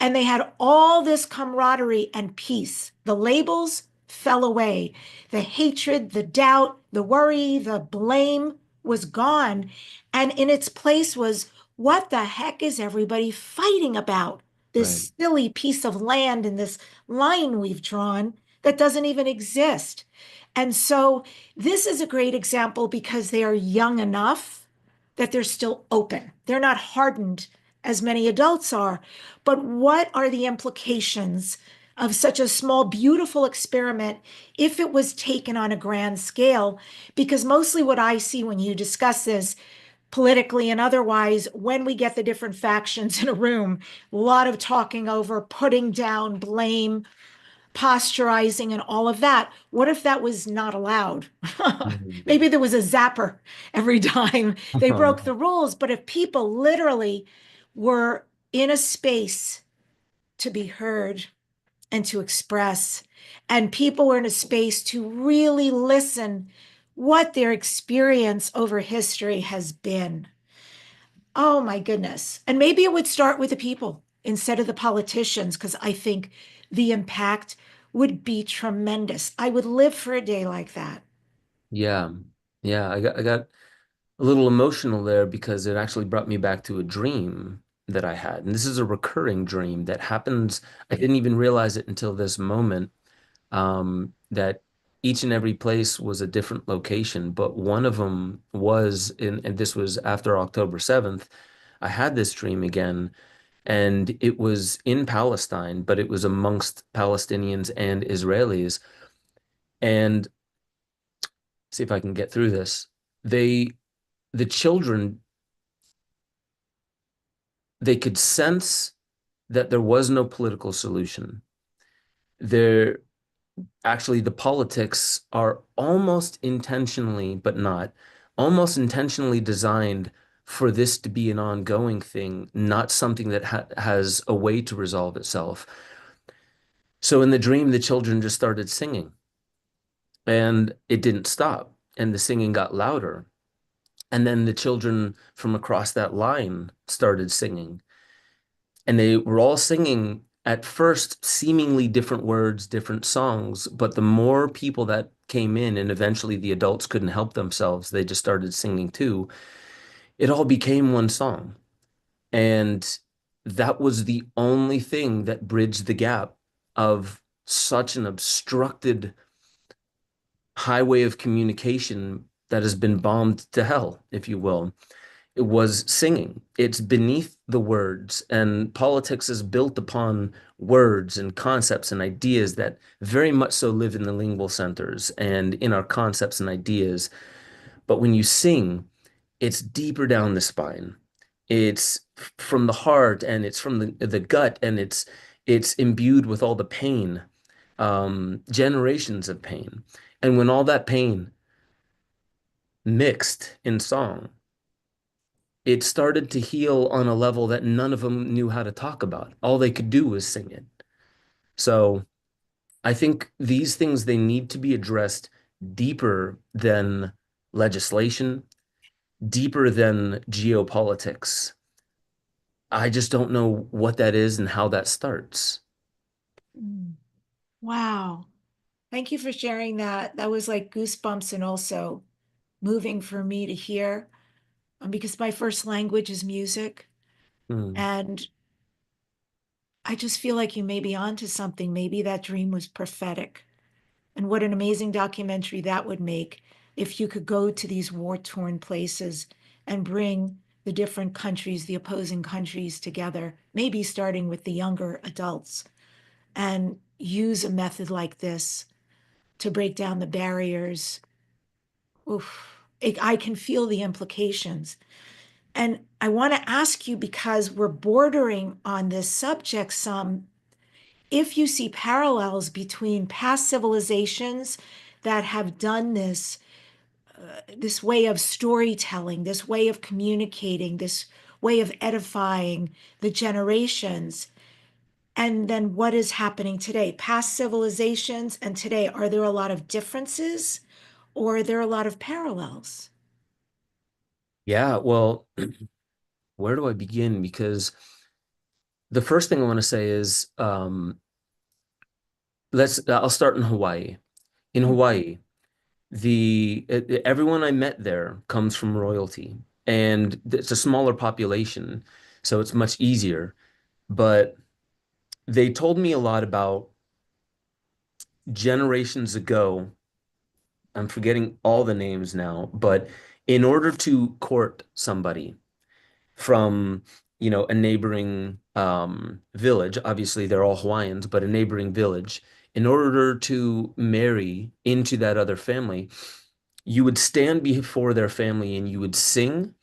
And they had all this camaraderie and peace. The labels fell away. The hatred, the doubt, the worry, the blame was gone. And in its place was, what the heck is everybody fighting about? right. This silly piece of land and this line we've drawn that doesn't even exist. And so this is a great example because they are young enough that they're still open. They're not hardened as many adults are. But what are the implications of such a small, beautiful experiment if it was taken on a grand scale? Because mostly what I see when you discuss this, politically and otherwise, when we get the different factions in a room, a lot of talking over, putting down, blame, posturizing, and all of that. What if that was not allowed? Mm. Maybe there was a zapper every time they Oh, broke no. the rules. But if people literally were in a space to be heard and to express, and people were in a space to really listen what their experience over history has been. Oh my goodness. And maybe it would start with the people instead of the politicians, because I think the impact would be tremendous. I would live for a day like that. Yeah. Yeah. I got a little emotional there because it actually brought me back to a dream that I had. And this is a recurring dream that happens. I didn't even realize it until this moment, that each and every place was a different location, but one of them was and this was after October 7th. I had this dream again, and it was in Palestine, but it was amongst Palestinians and Israelis. And see if I can get through this. They the children, they could sense that there was no political solution. There, actually, the politics are almost intentionally, but not, almost intentionally designed for this to be an ongoing thing, not something that has a way to resolve itself. So in the dream, the children just started singing and it didn't stop. And the singing got louder. And then the children from across that line started singing. And they were all singing at first seemingly different words, different songs. But the more people that came in, and eventually the adults couldn't help themselves, they just started singing too. It all became one song. And that was the only thing that bridged the gap of such an obstructed highway of communication that has been bombed to hell, if you will. It was singing. It's beneath the words, and politics is built upon words and concepts and ideas that very much so live in the lingual centers and in our concepts and ideas. But when you sing, it's deeper down the spine. It's from the heart and it's from the gut and it's imbued with all the pain, generations of pain. And when all that pain mixed in song, it started to heal on a level that none of them knew how to talk about. All they could do was sing it. So I think these things, they need to be addressed deeper than legislation, deeper than geopolitics. I just don't know what that is and how that starts. Mm. Wow. Thank you for sharing that. That was like goosebumps and also moving for me to hear, because my first language is music. Hmm. And I just feel like you may be onto something. Maybe that dream was prophetic. And what an amazing documentary that would make if you could go to these war-torn places and bring the different countries, the opposing countries together, maybe starting with the younger adults, and use a method like this to break down the barriers. Oof. I can feel the implications. And I want to ask you, because we're bordering on this subject some, if you see parallels between past civilizations that have done this, this way of storytelling, this way of communicating, this way of edifying the generations, and then what is happening today, past civilizations and today, are there a lot of differences or are there a lot of parallels? Yeah, well, where do I begin? Because the first thing I want to say is, I'll start in Hawaii. In Hawaii, everyone I met there comes from royalty, and it's a smaller population, so it's much easier. But they told me a lot about generations ago. I'm forgetting all the names now, but in order to court somebody from, a neighboring village, obviously they're all Hawaiians, but a neighboring village, in order to marry into that other family, you would stand before their family and you would sing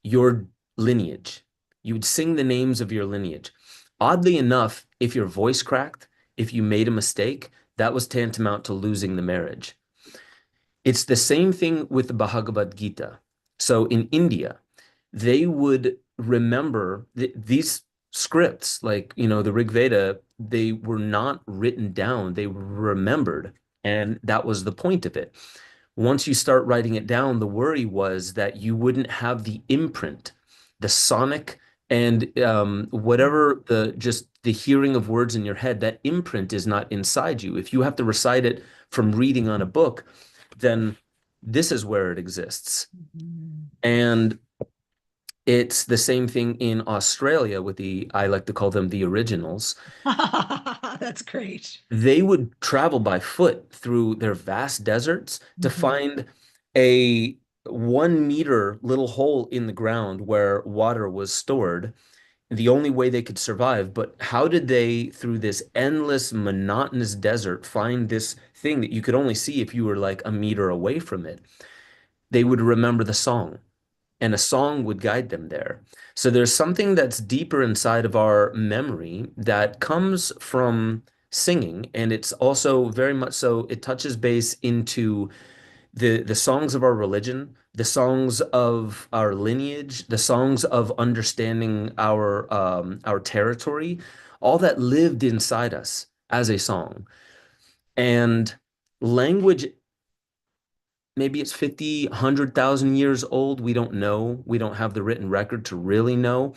your lineage. You would sing the names of your lineage. Oddly enough, if your voice cracked, if you made a mistake, that was tantamount to losing the marriage. It's the same thing with the Bhagavad Gita. So in India, they would remember these scripts, like, the Rig Veda, they were not written down, they were remembered. And that was the point of it. Once you start writing it down, the worry was that you wouldn't have the imprint, the sonic, and whatever just the hearing of words in your head, that imprint is not inside you. If you have to recite it from reading on a book, then this is where it exists. Mhm. And it's the same thing in Australia with I like to call them the originals. That's great. They would travel by foot through their vast deserts to Mhm. find a 1 meter little hole in the ground where water was stored, the only way they could survive. But how did they, through this endless, monotonous desert, find this thing that you could only see if you were like a meter away from it? They would remember the song. and a song would guide them there. So there's something that's deeper inside of our memory that comes from singing, and it's also very much so it touches base into the songs of our religion, the songs of our lineage, the songs of understanding our territory, all that lived inside us as a song. And language, maybe it's 50, 100,000 years old. We don't know. We don't have the written record to really know.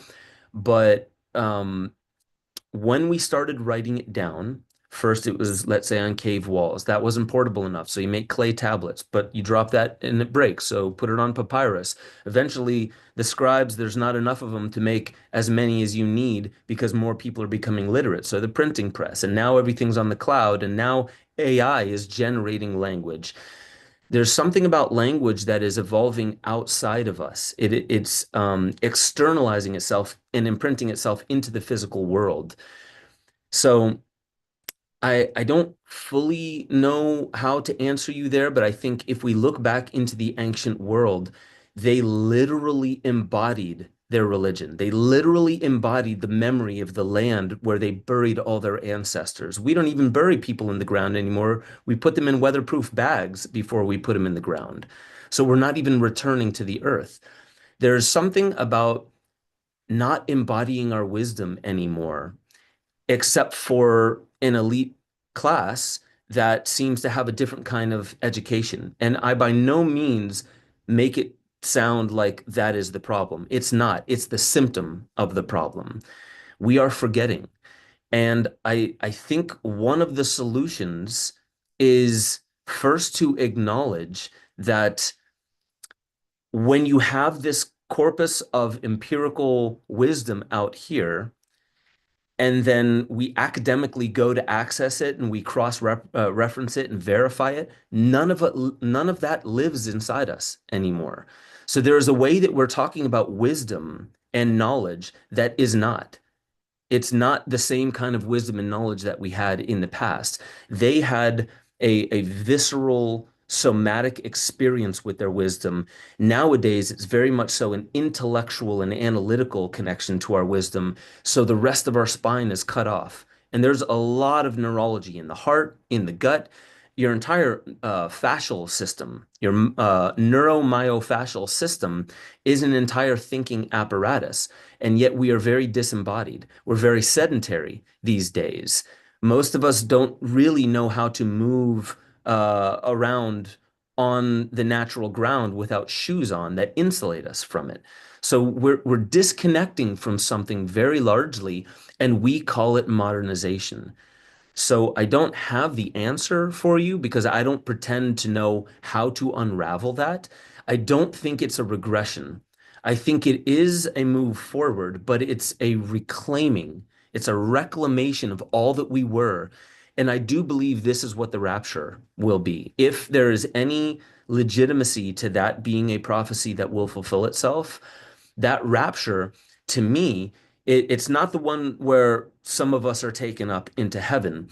But when we started writing it down, first it was, let's say, on cave walls. That wasn't portable enough. So you make clay tablets, but you drop that and it breaks. So put it on papyrus. Eventually, the scribes, there's not enough of them to make as many as you need because more people are becoming literate. So the printing press, and now everything's on the cloud, and now AI is generating language. There's something about language that is evolving outside of us. It's externalizing itself and imprinting itself into the physical world. So I don't fully know how to answer you there, but I think if we look back into the ancient world, they literally embodied their religion. They literally embodied the memory of the land where they buried all their ancestors. We don't even bury people in the ground anymore. We put them in weatherproof bags before we put them in the ground. So we're not even returning to the earth. There's something about not embodying our wisdom anymore except for an elite class that seems to have a different kind of education. And I by no means make it sound like that is the problem. It's not. It's the symptom of the problem. We are forgetting. And I think one of the solutions is first to acknowledge that when you have this corpus of empirical wisdom out here, and then we academically go to access it and we reference it and verify it, none of that lives inside us anymore. So there is a way that we're talking about wisdom and knowledge that is not. It's not the same kind of wisdom and knowledge that we had in the past. They had a visceral, somatic experience with their wisdom. Nowadays, it's very much so an intellectual and analytical connection to our wisdom. So the rest of our spine is cut off. And there's a lot of neurology in the heart, in the gut, your entire fascial system, your neuromyofascial system is an entire thinking apparatus. And yet we are very disembodied. We're very sedentary these days. Most of us don't really know how to move around on the natural ground without shoes on that insulate us from it. So we're disconnecting from something very largely, and we call it modernization. So I don't have the answer for you because I don't pretend to know how to unravel that. I don't think it's a regression. I think it is a move forward, but it's a reclaiming, it's a reclamation of all that we were. And I do believe this is what the rapture will be. If there is any legitimacy to that being a prophecy that will fulfill itself, that rapture, to me, it's not the one where some of us are taken up into heaven.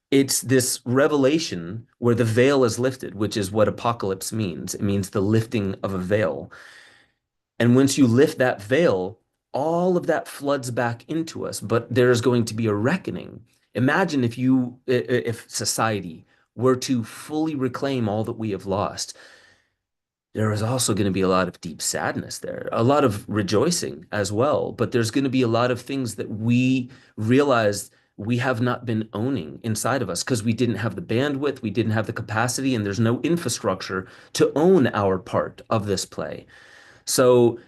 It's this revelation where the veil is lifted, which is what apocalypse means. It means the lifting of a veil. And once you lift that veil, all of that floods back into us, but there's going to be a reckoning. Imagine if society were to fully reclaim all that we have lost. There is also going to be a lot of deep sadness there, a lot of rejoicing as well. But there's going to be a lot of things that we realized we have not been owning inside of us because we didn't have the bandwidth, we didn't have the capacity, and there's no infrastructure to own our part of this play. So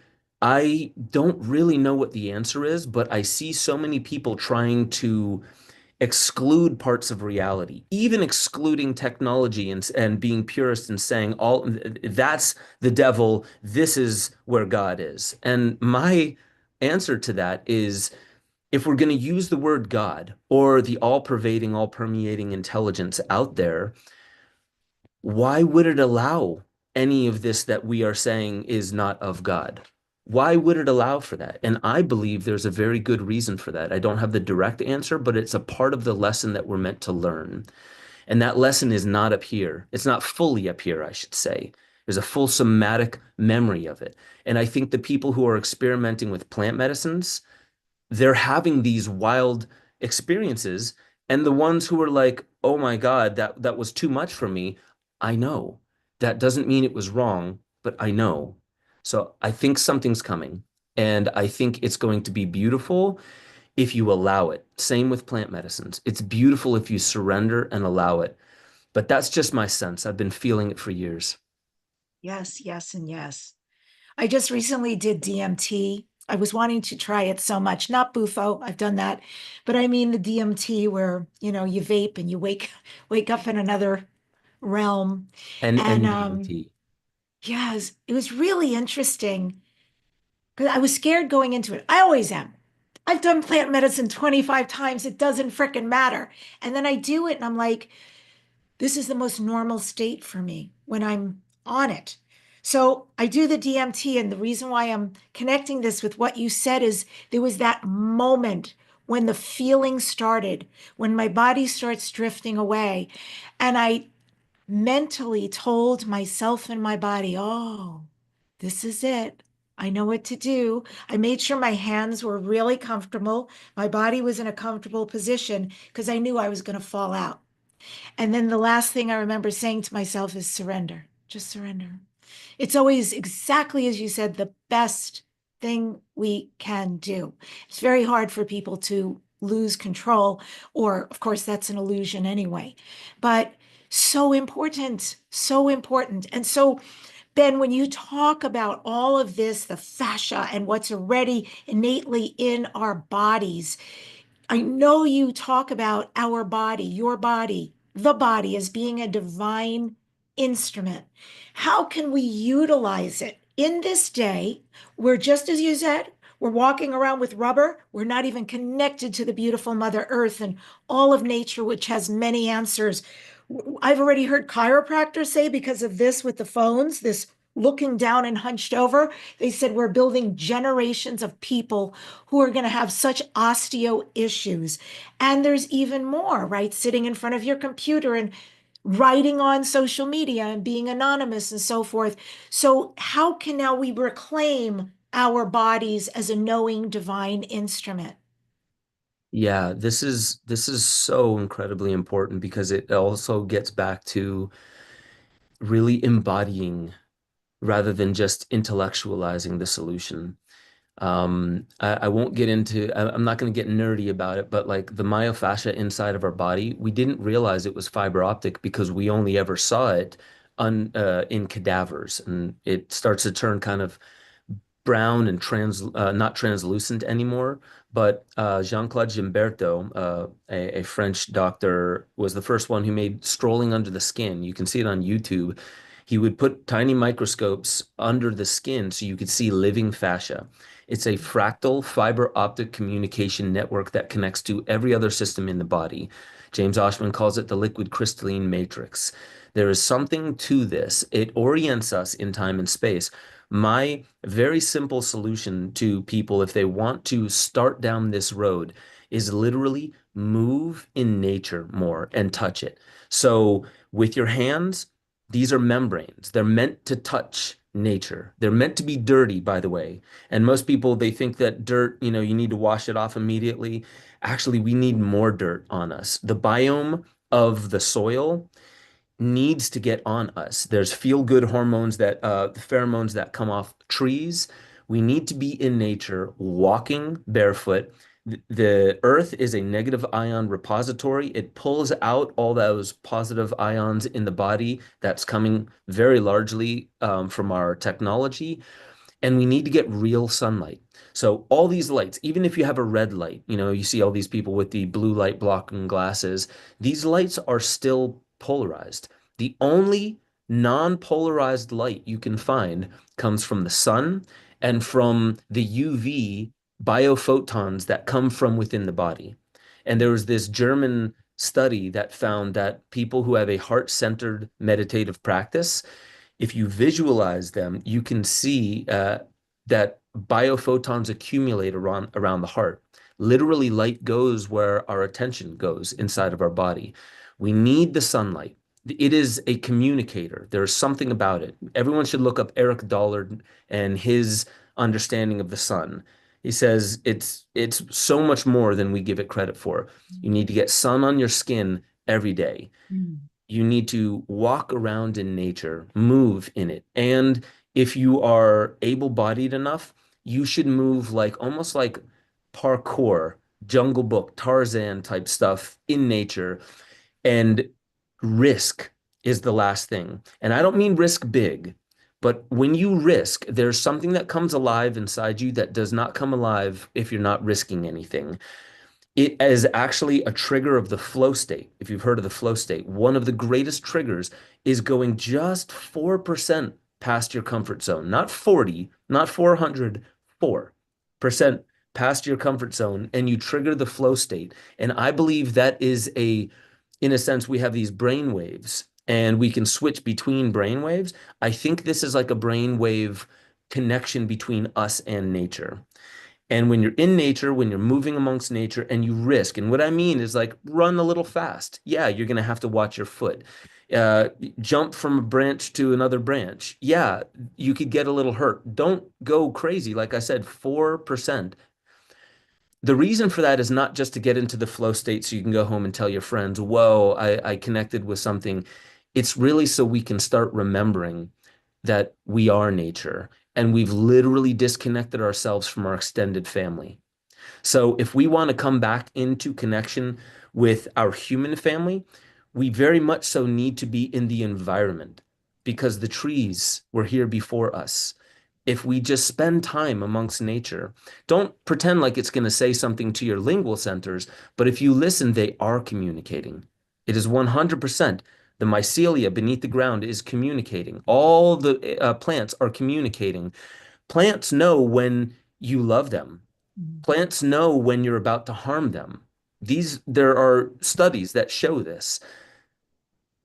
I don't really know what the answer is, but I see so many people trying to exclude parts of reality, even excluding technology and being purist and saying all that's the devil, this is where God is. And my answer to that is if we're going to use the word God or the all-pervading, all-permeating intelligence out there, why would it allow any of this that we are saying is not of God? Why would it allow for that? And I believe there's a very good reason for that. I don't have the direct answer, but it's a part of the lesson that we're meant to learn. And that lesson is not up here. It's not fully up here, I should say. There's a full somatic memory of it. And I think the people who are experimenting with plant medicines, they're having these wild experiences. And the ones who are like, oh my God, that was too much for me. I know. That doesn't mean it was wrong, but I know. So I think something's coming. And I think it's going to be beautiful if you allow it. Same with plant medicines. It's beautiful if you surrender and allow it. But that's just my sense. I've been feeling it for years. Yes, yes, and yes. I just recently did DMT. I was wanting to try it so much, not Bufo, I've done that, but I mean the DMT where, you vape and you wake up in another realm. And And DMT. yes, it was really interesting because I was scared going into it. I always am. I've done plant medicine 25 times. It doesn't frickin' matter. And then I do it and I'm like, this is the most normal state for me when I'm on it. So I do the DMT, and the reason why I'm connecting this with what you said is there was that moment when the feeling started, when my body starts drifting away, and I mentally told myself and my body, oh, this is it. I know what to do. I made sure my hands were really comfortable. My body was in a comfortable position because I knew I was going to fall out. And then the last thing I remember saying to myself is surrender, just surrender. It's always exactly as you said, the best thing we can do. It's very hard for people to lose control, or of course, that's an illusion anyway. But so important, so important. And so, Ben, when you talk about all of this, the fascia and what's already innately in our bodies, I know you talk about our body, your body, the body as being a divine instrument. How can we utilize it in this day where, just as you said, we're walking around with rubber, we're not even connected to the beautiful Mother Earth and all of nature, which has many answers. I've already heard chiropractors say because of this with the phones, this looking down and hunched over, they said we're building generations of people who are going to have such osteo issues. And there's even more, right? Sitting in front of your computer and writing on social media and being anonymous and so forth. So, how can now we reclaim our bodies as a knowing divine instrument? Yeah, this is so incredibly important because it also gets back to really embodying rather than just intellectualizing the solution. I won't get into, I'm not going to get nerdy about it, but like the myofascia inside of our body, we didn't realize it was fiber optic because we only ever saw it in cadavers. And it starts to turn kind of brown and not translucent anymore. But Jean-Claude Gimberto, a French doctor, was the first one who made strolling under the skin. You can see it on YouTube. He would put tiny microscopes under the skin so you could see living fascia. It's a fractal fiber optic communication network that connects to every other system in the body. James Oshman calls it the liquid crystalline matrix. There is something to this. It orients us in time and space. My very simple solution to people, if they want to start down this road, is literally move in nature more and touch it. So with your hands, these are membranes. They're meant to touch nature. They're meant to be dirty, by the way. And most people, they think that dirt, you need to wash it off immediately. Actually, we need more dirt on us. The biome of the soil needs to get on us. There's feel-good hormones pheromones that come off trees. We need to be in nature, walking barefoot. The earth is a negative ion repository. It pulls out all those positive ions in the body that's coming very largely from our technology. And we need to get real sunlight. So all these lights, even if you have a red light, you see all these people with the blue light blocking glasses, these lights are still polarized. The only non-polarized light you can find comes from the sun and from the UV biophotons that come from within the body. And there was this German study that found that people who have a heart-centered meditative practice, if you visualize them, you can see that biophotons accumulate around the heart. Literally, light goes where our attention goes inside of our body. We need the sunlight. It is a communicator. There's something about it. Everyone should look up Eric Dollard and his understanding of the sun. He says it's so much more than we give it credit for. You need to get sun on your skin every day. Mm. You need to walk around in nature, move in it. And if you are able-bodied enough, you should move like almost like parkour, Jungle Book, Tarzan type stuff in nature. And risk is the last thing. And I don't mean risk big, but when you risk, there's something that comes alive inside you that does not come alive if you're not risking anything. It is actually a trigger of the flow state. If you've heard of the flow state, one of the greatest triggers is going just 4% past your comfort zone, not 40, not 400, 4% past your comfort zone, and you trigger the flow state. And I believe that is in a sense, we have these brain waves and we can switch between brain waves. I think this is like a brain wave connection between us and nature. And when you're in nature, when you're moving amongst nature and you risk, and what I mean is like run a little fast. Yeah, you're going to have to watch your foot. Uh, Jump from a branch to another branch. Yeah, you could get a little hurt. Don't go crazy. Like I said, 4%. The reason for that is not just to get into the flow state so you can go home and tell your friends, whoa, I connected with something. It's really so we can start remembering that we are nature and we've literally disconnected ourselves from our extended family. So if we want to come back into connection with our human family, we very much so need to be in the environment because the trees were here before us. If we just spend time amongst nature, don't pretend like it's going to say something to your lingual centers, but if you listen, they are communicating. It is 100%. The mycelia beneath the ground is communicating. All the plants are communicating. Plants know when you love them. Mm. Plants know when you're about to harm them. There are studies that show this.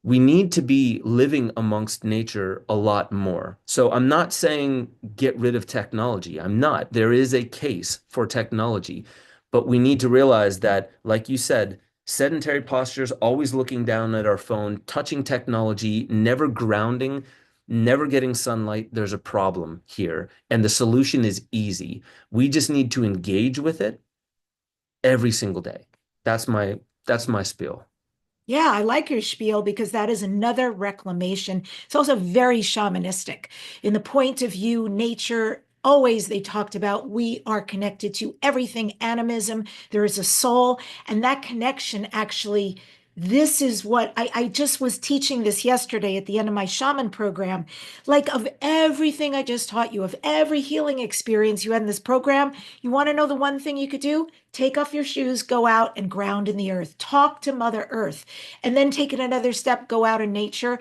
We need to be living amongst nature a lot more. So I'm not saying get rid of technology. I'm not. There is a case for technology, but we need to realize that, like you said, sedentary postures, always looking down at our phone, touching technology, never grounding, never getting sunlight. There's a problem here. And the solution is easy. We just need to engage with it every single day. That's my spiel. Yeah, I like your spiel because that is another reclamation. It's also very shamanistic. In the point of view, nature, always they talked about we are connected to everything animism. There is a soul, and that connection actually. This is what I just was teaching this yesterday at the end of my shaman program. Like, of everything I just taught you, of every healing experience you had in this program, you want to know the one thing you could do? Take off your shoes, go out and ground in the earth, talk to Mother Earth, and then take it another step, go out in nature.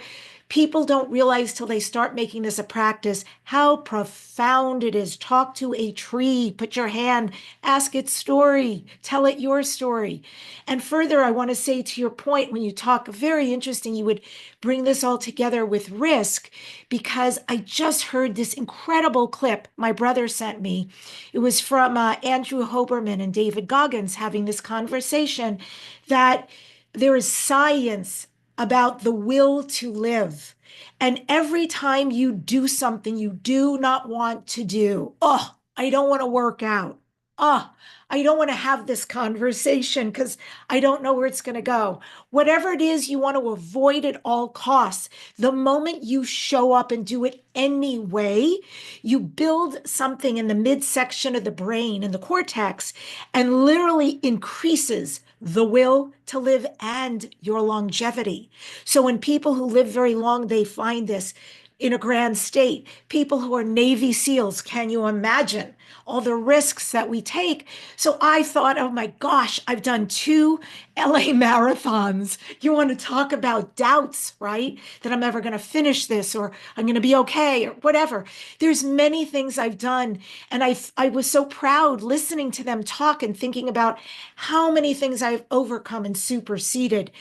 People don't realize till they start making this a practice how profound it is. Talk to a tree, put your hand, ask its story, tell it your story. And further, I want to say to your point, when you talk, very interesting, you would bring this all together with risk, because I just heard this incredible clip my brother sent me. It was from Andrew Hoberman and David Goggins having this conversation that there is science about the will to live. And every time you do something you do not want to do, oh, I don't want to work out. Oh, I don't want to have this conversation because I don't know where it's going to go. Whatever it is you want to avoid at all costs, the moment you show up and do it anyway, you build something in the midsection of the brain, in the cortex, and literally increases the will to live and your longevity. So when people who live very long, they find this in a grand state. People who are Navy SEALs, can you imagine all the risks that we take? So I thought, oh my gosh, I've done 2 LA marathons. You want to talk about doubts, right? That I'm ever going to finish this, or I'm going to be okay, or whatever. There's many things I've done. And I was so proud listening to them talk and thinking about how many things I've overcome and superseded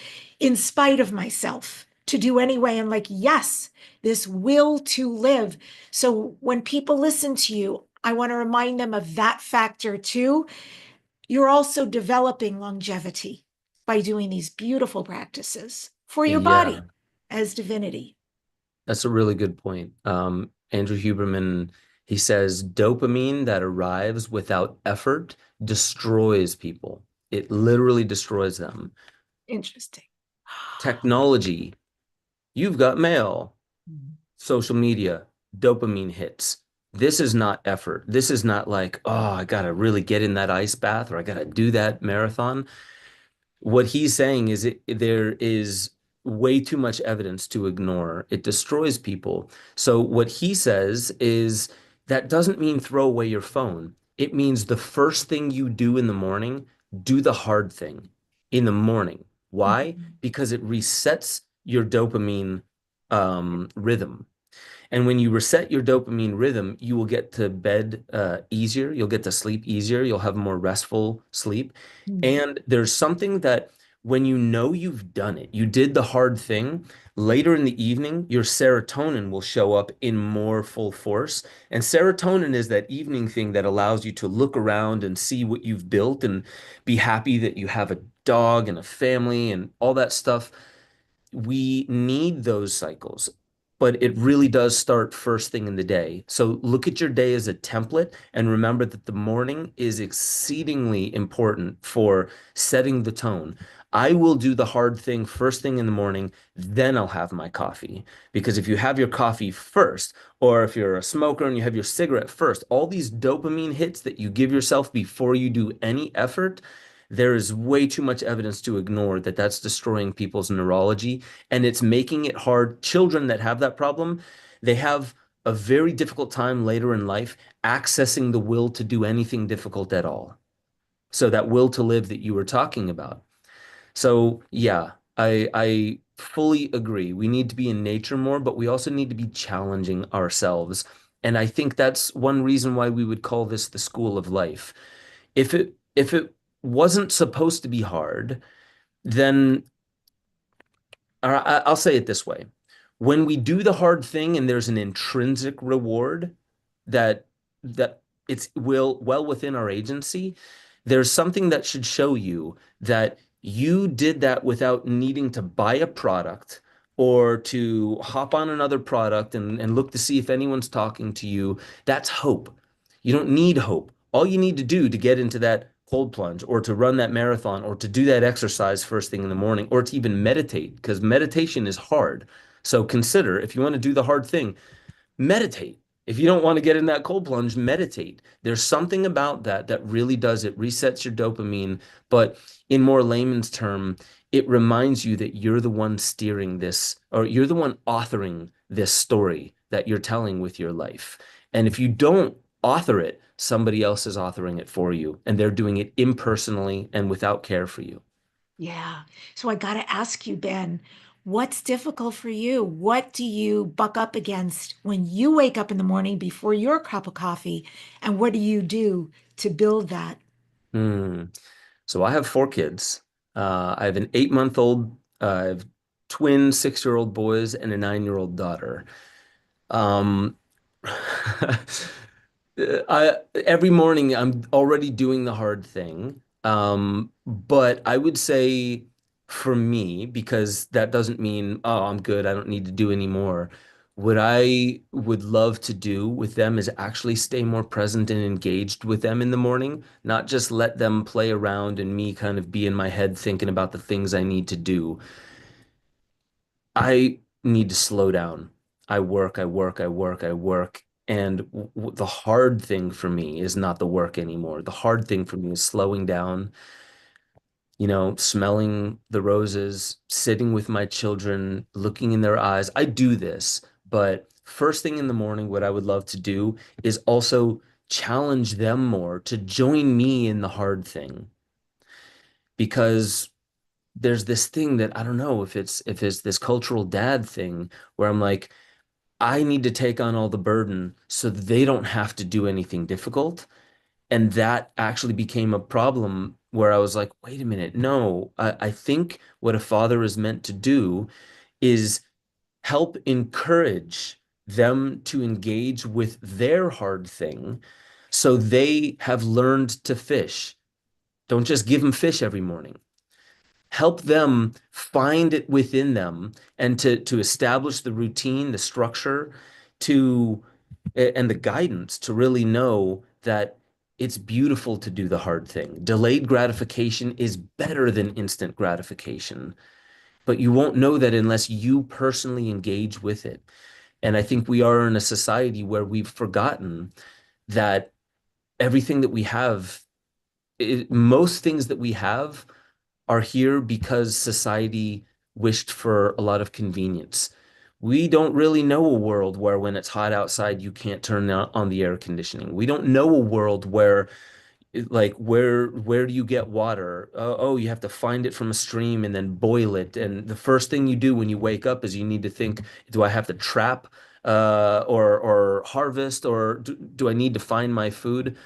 in spite of myself to do anyway. And like, yes, this will to live. So when people listen to you, I want to remind them of that factor too. You're also developing longevity by doing these beautiful practices for your Yeah. body. as divinity. That's a really good point. Andrew Huberman, he says dopamine that arrives without effort destroys people. It literally destroys them. Interesting. Technology, you've got mail, Mhm. social media, dopamine hits. This is not effort. This is not like, oh, I gotta really get in that ice bath or I gotta do that marathon. What he's saying is there is way too much evidence to ignore. It destroys people. So what he says is that doesn't mean throw away your phone. It means the first thing you do in the morning, do the hard thing in the morning. Why? Mhm. Because it resets your dopamine rhythm. And when you reset your dopamine rhythm, you will get to bed easier. You'll get to sleep easier. You'll have more restful sleep. Mhm. And there's something that when you know you've done it, you did the hard thing, later in the evening, your serotonin will show up in more full force. And serotonin is that evening thing that allows you to look around and see what you've built and be happy that you have a dog and a family and all that stuff. We need those cycles, but it really does start first thing in the day. So look at your day as a template and remember that the morning is exceedingly important for setting the tone. I will do the hard thing first thing in the morning, then I'll have my coffee. Because if you have your coffee first, or if you're a smoker and you have your cigarette first, all these dopamine hits that you give yourself before you do any effort, there is way too much evidence to ignore that that's destroying people's neurology and it's making it hard. Children that have that problem, they have a very difficult time later in life accessing the will to do anything difficult at all. So that will to live that you were talking about. So yeah, I fully agree. We need to be in nature more, but we also need to be challenging ourselves. And I think that's one reason why we would call this the school of life. If it wasn't supposed to be hard, then or I'll say it this way. When we do the hard thing and there's an intrinsic reward that that it's well within our agency, there's something that should show you that you did that without needing to buy a product or to hop on another product and look to see if anyone's talking to you. That's hope. You don't need hope. All you need to do to get into that cold plunge or to run that marathon or to do that exercise first thing in the morning or to even meditate, because meditation is hard. So consider if you want to do the hard thing, meditate. If you don't want to get in that cold plunge, meditate. There's something about that that really does it, resets your dopamine. But in more layman's term, it reminds you that you're the one steering this, or you're the one authoring this story that you're telling with your life. And if you don't author it, somebody else is authoring it for you, and they're doing it impersonally and without care for you. Yeah. So I got to ask you, Ben, what's difficult for you? What do you buck up against when you wake up in the morning before your cup of coffee? And what do you do to build that? Hmm. So I have four kids. I have an 8 month old, I have twin 6 year old boys and a 9 year old daughter. Um, every morning I'm already doing the hard thing. But I would say for me, because that doesn't mean, oh, I'm good, I don't need to do any more. What I would love to do with them is actually stay more present and engaged with them in the morning, not just let them play around and me kind of be in my head thinking about the things I need to do. I need to slow down. I work, I work, I work, I work. And the hard thing for me is not the work anymore. The hard thing for me is slowing down, smelling the roses, sitting with my children, looking in their eyes. I do this, but first thing in the morning, what I would love to do is also challenge them more to join me in the hard thing because there's this thing that I don't know if it's this cultural dad thing where I'm like, I need to take on all the burden so they don't have to do anything difficult. And that actually became a problem where I was like, wait a minute, no, I think what a father is meant to do is help encourage them to engage with their hard thing so they have learned to fish. Don't just give them fish every morning. help them find it within them and to establish the routine, the structure, to and the guidance to really know that it's beautiful to do the hard thing. Delayed gratification is better than instant gratification, but you won't know that unless you personally engage with it. And I think we are in a society where we've forgotten that everything that we have, most things that we have are here because society wished for a lot of convenience. We don't really know a world where when it's hot outside, you can't turn on the air conditioning. We don't know a world where like where do you get water? Oh, you have to find it from a stream and then boil it. And the first thing you do when you wake up is you need to think, do I have to trap or harvest or do I need to find my food?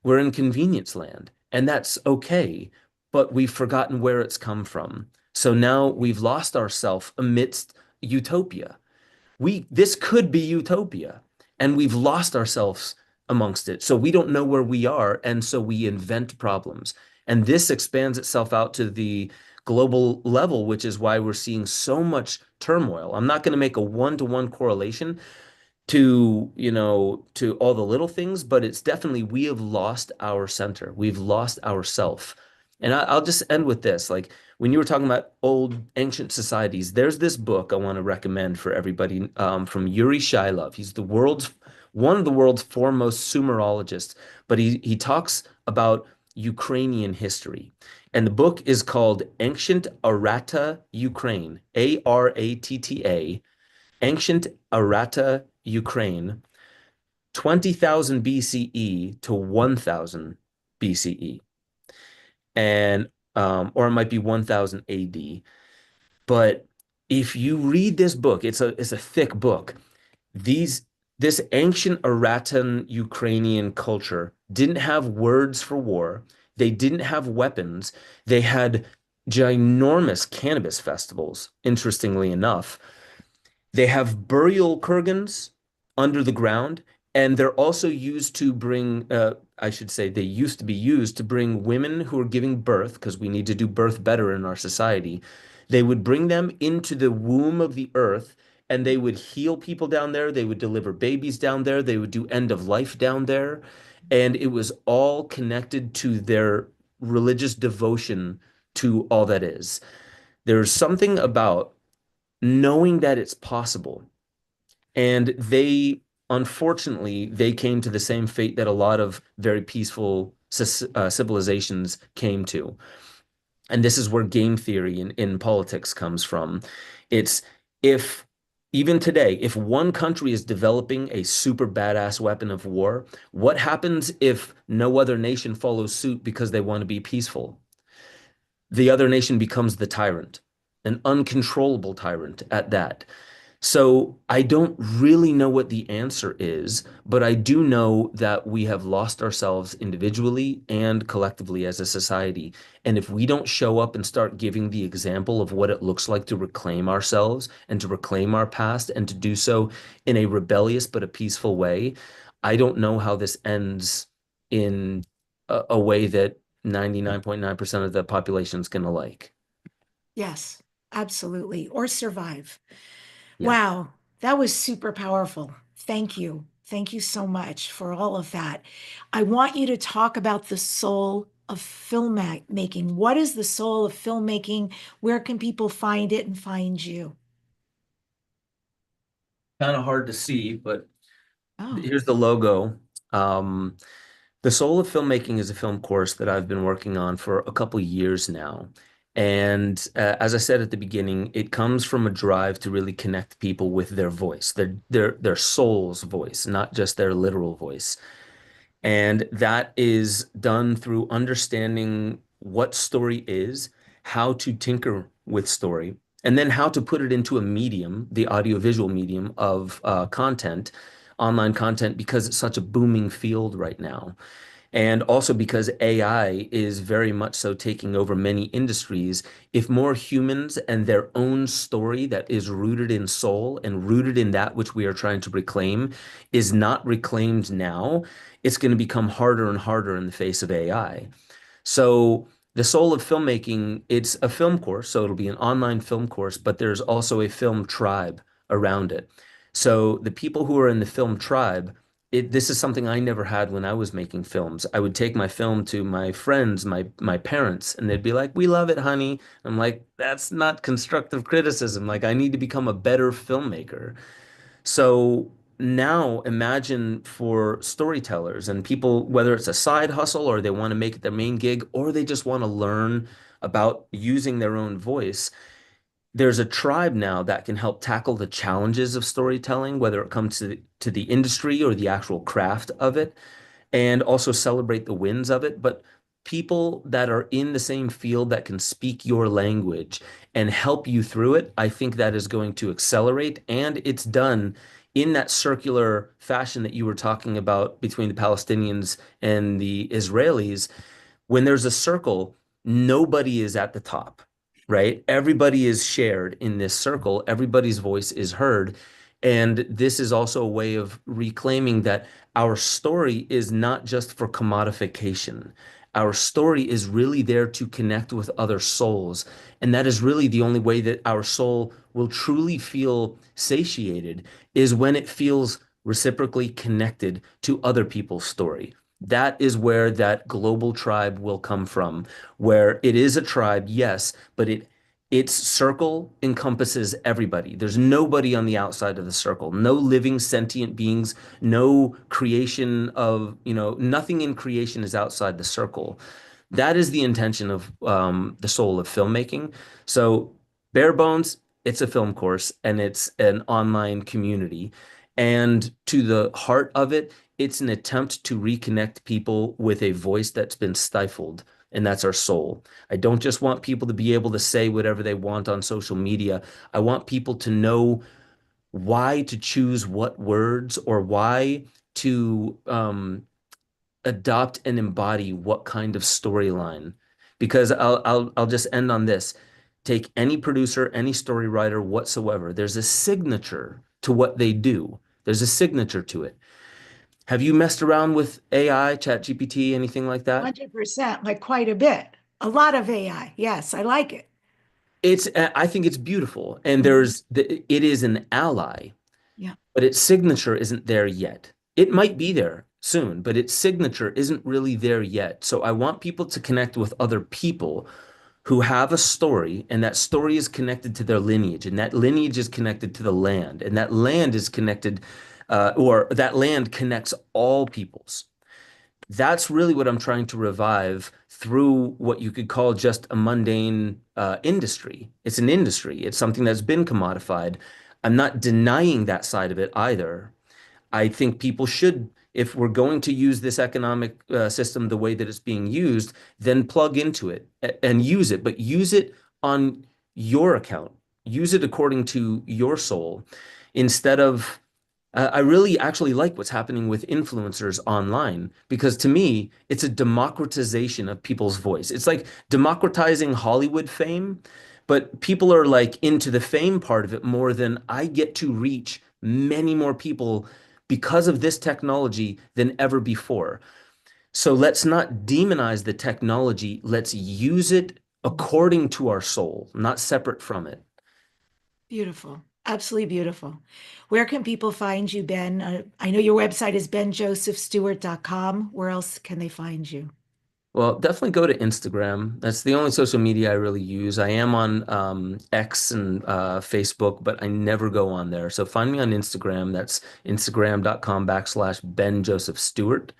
We're in convenience land, and that's okay, but we've forgotten where it's come from. So now we've lost ourselves amidst utopia. This could be utopia, and we've lost ourselves amongst it. So we don't know where we are, and so we invent problems. And this expands itself out to the global level, which is why we're seeing so much turmoil. I'm not going to make a one-to-one correlation, to all the little things, but it's definitely we have lost our center. We've lost ourself. And I'll just end with this. Like when you were talking about old ancient societies, there's this book I want to recommend for everybody from Yuri Shilov. He's one of the world's foremost Sumerologists, but he talks about Ukrainian history. And the book is called Ancient Aratta Ukraine, Aratta, Ancient Aratta Ukraine, 20,000 BCE to 1,000 BCE. And or it might be 1,000 AD. But if you read this book, it's a thick book. These this ancient Aratan Ukrainian culture didn't have words for war. They didn't have weapons. They had ginormous cannabis festivals, interestingly enough. They have burial kurgans under the ground, and they're also used to bring, I should say, they used to be used to bring women who are giving birth, because we need to do birth better in our society. They would bring them into the womb of the earth, and they would heal people down there. They would deliver babies down there. They would do end of life down there. And it was all connected to their religious devotion to all that is. There's something about knowing that it's possible. And unfortunately, they came to the same fate that a lot of very peaceful civilizations came to. And this is where game theory in politics comes from. It's if even today, if one country is developing a super badass weapon of war, what happens if no other nation follows suit because they want to be peaceful? The other nation becomes the tyrant, an uncontrollable tyrant at that. So I don't really know what the answer is, but I do know that we have lost ourselves individually and collectively as a society. And if we don't show up and start giving the example of what it looks like to reclaim ourselves and to reclaim our past and to do so in a rebellious but a peaceful way, I don't know how this ends in a way that 99.9% of the population is going to like. Yes, absolutely. Or survive. Yeah. Wow, that was super powerful. Thank you. Thank you so much for all of that. I want you to talk about the soul of filmmaking. What is the soul of filmmaking? Where can people find it and find you? Kind of hard to see, but Oh, here's the logo. Um, the Soul of Filmmaking is a film course that I've been working on for a couple years now. And as I said at the beginning, it comes from a drive to really connect people with their voice, their soul's voice, not just their literal voice. And that is done through understanding what story is, how to tinker with story, and then how to put it into a medium, the audiovisual medium of content, online content, because it's such a booming field right now. And also because AI is very much so taking over many industries. If more humans and their own story that is rooted in soul and rooted in that which we are trying to reclaim is not reclaimed now, it's going to become harder and harder in the face of AI. So The Soul of Filmmaking, it's a film course, so it'll be an online film course, but there's also a film tribe around it. So the people who are in the film tribe, this is something I never had when I was making films. I would take my film to my friends, my parents, and they'd be like, "We love it, honey." I'm like, "That's not constructive criticism. Like, I need to become a better filmmaker." So now imagine for storytellers and people, whether it's a side hustle or they want to make it their main gig, or they just want to learn about using their own voice. There's a tribe now that can help tackle the challenges of storytelling, whether it comes to the industry or the actual craft of it, and also celebrate the wins of it. But people that are in the same field that can speak your language and help you through it, I think that is going to accelerate. And it's done in that circular fashion that you were talking about between the Palestinians and the Israelis. When there's a circle, nobody is at the top, right? Everybody is shared in this circle. Everybody's voice is heard. And this is also a way of reclaiming that our story is not just for commodification. Our story is really there to connect with other souls. And that is really the only way that our soul will truly feel satiated is when it feels reciprocally connected to other people's story. That is where that global tribe will come from, where it is a tribe, yes, but its circle encompasses everybody. There's nobody on the outside of the circle, no living sentient beings, no creation of, nothing in creation is outside the circle. That is the intention of the soul of filmmaking. So, bare bones, it's a film course and it's an online community. And to the heart of it, it's an attempt to reconnect people with a voice that's been stifled, and that's our soul. I don't just want people to be able to say whatever they want on social media. I want people to know why to choose what words or why to adopt and embody what kind of storyline. Because I'll just end on this. Take any producer, any story writer whatsoever. There's a signature to what they do. There's a signature to it. Have you messed around with AI, ChatGPT, anything like that? 100%, like quite a bit. A lot of AI. Yes, I like it. I think it's beautiful, and Mhm. it is an ally, Yeah. but its signature isn't there yet. It might be there soon, but its signature isn't really there yet. So I want people to connect with other people who have a story, and that story is connected to their lineage, and that lineage is connected to the land, and that land is connected, or that land connects all peoples. That's really what I'm trying to revive through what you could call just a mundane industry. It's an industry. It's something that's been commodified. I'm not denying that side of it either. I think people should, if we're going to use this economic system the way that it's being used, then plug into it and use it, but use it on your account. Use it according to your soul instead of I really actually like what's happening with influencers online because to me, it's a democratization of people's voice. It's like democratizing Hollywood fame, but people are like into the fame part of it more than I get to reach many more people because of this technology than ever before. So let's not demonize the technology. Let's use it according to our soul, not separate from it. Beautiful. Absolutely beautiful. Where can people find you, Ben? I know your website is benjosephstewart.com. Where else can they find you? Well, definitely go to Instagram. That's the only social media I really use. I am on X and Facebook, but I never go on there. So find me on Instagram. That's instagram.com/Ben Joseph Stewart.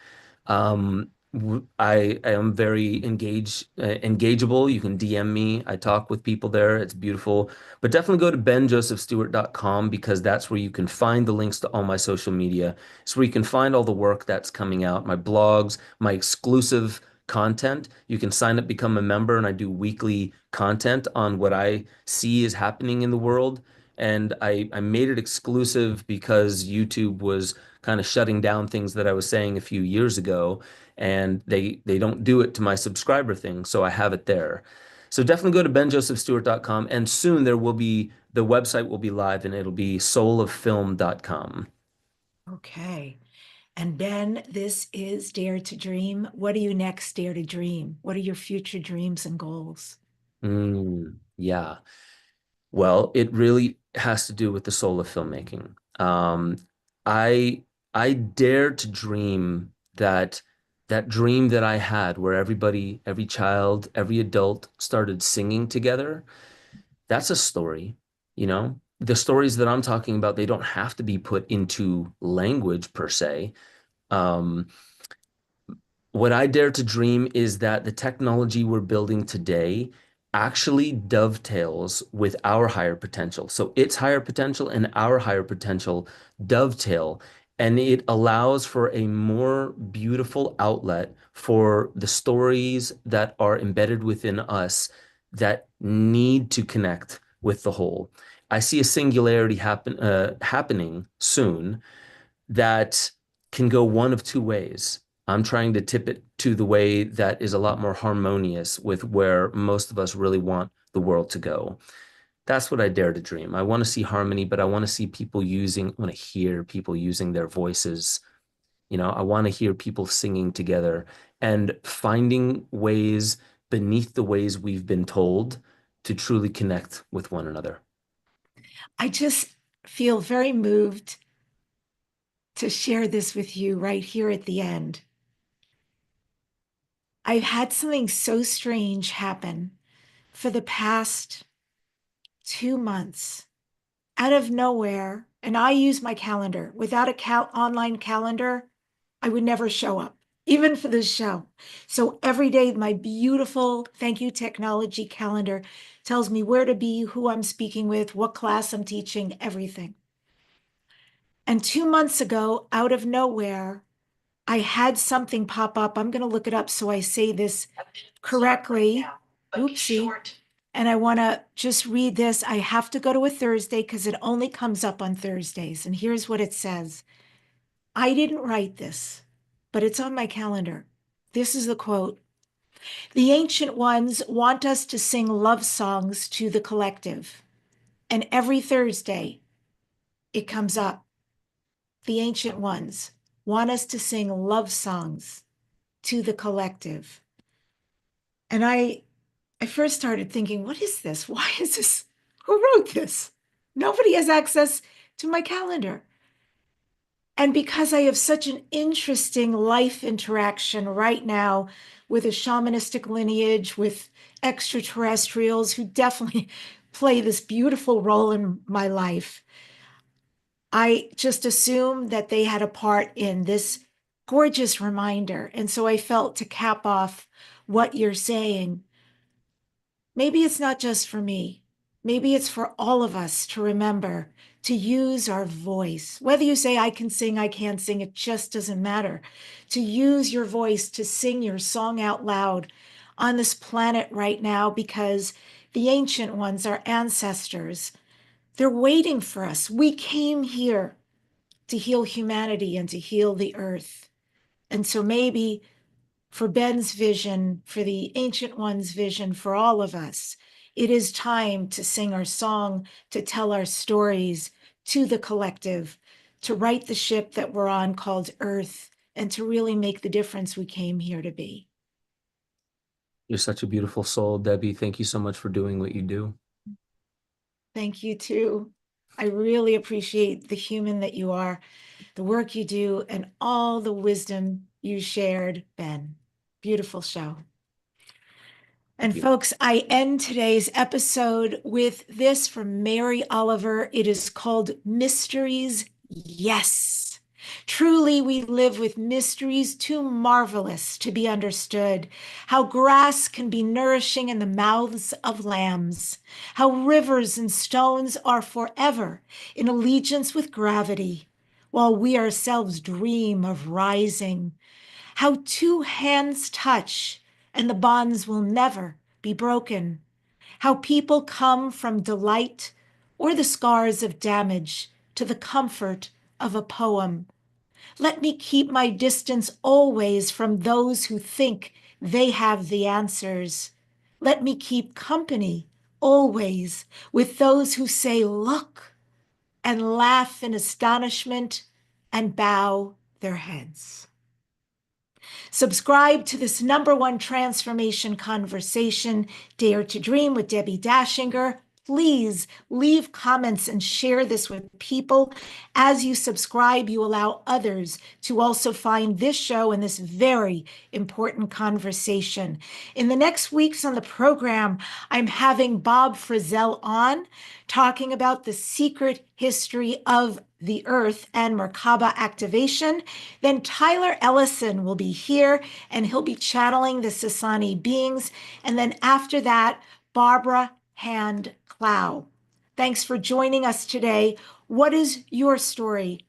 I am very engageable. You can DM me. I talk with people there. It's beautiful. But definitely go to benjosephstewart.com because that's where you can find the links to all my social media. It's where you can find all the work that's coming out, my blogs, my exclusive content. You can sign up, become a member, and I do weekly content on what I see is happening in the world. And I made it exclusive because YouTube was kind of shutting down things that I was saying a few years ago, and they don't do it to my subscriber thing, so I have it there. So definitely go to benjosephstewart.com, and soon the website will be live, and it'll be souloffilm.com. Okay. And Ben, this is Dare to Dream. What do you next dare to dream? What are your future dreams and goals? Yeah. Well, it really has to do with the soul of filmmaking. I I dare to dream that dream that I had where everybody, every child, every adult started singing together. That's a story, you know? The stories that I'm talking about, they don't have to be put into language per se. Um, what I dare to dream is that the technology we're building today actually dovetails with our higher potential. So its higher potential and our higher potential dovetail, and it allows for a more beautiful outlet for the stories that are embedded within us that need to connect with the whole. I see a singularity happening soon that can go one of two ways. I'm trying to tip it to the way that is a lot more harmonious with where most of us really want the world to go. That's what I dare to dream. I want to see harmony, but I want to see people using, I want to hear people using their voices. You know, I want to hear people singing together and finding ways beneath the ways we've been told to truly connect with one another. I just feel very moved to share this with you right here at the end. I've had something so strange happen for the past 2 months out of nowhere. And I use my calendar. Without a online calendar, I would never show up, even for this show. So every day, my beautiful thank you technology calendar tells me where to be, who I'm speaking with, what class I'm teaching, everything. And 2 months ago, out of nowhere, I had something pop up. I'm going to look it up so I say this correctly. Oopsie. And I want to just read this. I have to go to a Thursday because it only comes up on Thursdays. And here's what it says. I didn't write this, but it's on my calendar. This is the quote. The ancient ones want us to sing love songs to the collective. And every Thursday it comes up. The ancient ones want us to sing love songs to the collective. And I first started thinking, what is this? Why is this? Who wrote this? Nobody has access to my calendar. And because I have such an interesting life interaction right now with a shamanistic lineage, with extraterrestrials who definitely play this beautiful role in my life, I just assumed that they had a part in this gorgeous reminder. And so I felt to cap off what you're saying, maybe it's not just for me. Maybe it's for all of us to remember to use our voice. Whether you say, I can sing, I can't sing, it just doesn't matter. To use your voice to sing your song out loud on this planet right now, because the ancient ones, our ancestors, they're waiting for us. We came here to heal humanity and to heal the earth. And so maybe for Ben's vision, for the ancient one's vision, for all of us, it is time to sing our song, to tell our stories to the collective, to right the ship that we're on called Earth, and to really make the difference we came here to be. You're such a beautiful soul, Debbie. Thank you so much for doing what you do. Thank you too. I really appreciate the human that you are, the work you do, and all the wisdom you shared, Ben. Beautiful show. Thank And you. folks, I end today's episode with this from Mary Oliver. It is called Mysteries, Yes. Truly, we live with mysteries too marvelous to be understood. How grass can be nourishing in the mouths of lambs. How rivers and stones are forever in allegiance with gravity, while we ourselves dream of rising. How two hands touch and the bonds will never be broken. How people come from delight or the scars of damage to the comfort of a poem. Let me keep my distance always from those who think they have the answers. Let me keep company always with those who say, look, and laugh in astonishment and bow. their heads. Subscribe to this #1 transformation conversation, Dare to Dream with Debbi Dashinger. Please leave comments and share this with people. As you subscribe, you allow others to also find this show and this very important conversation. In the next weeks on the program, I'm having Bob Frizzell on, talking about the secret history of the Earth and Merkaba activation. Then Tyler Ellison will be here, and he'll be channeling the Sasani beings. And then after that, Barbara Hand Clow. Thanks for joining us today. What is your story?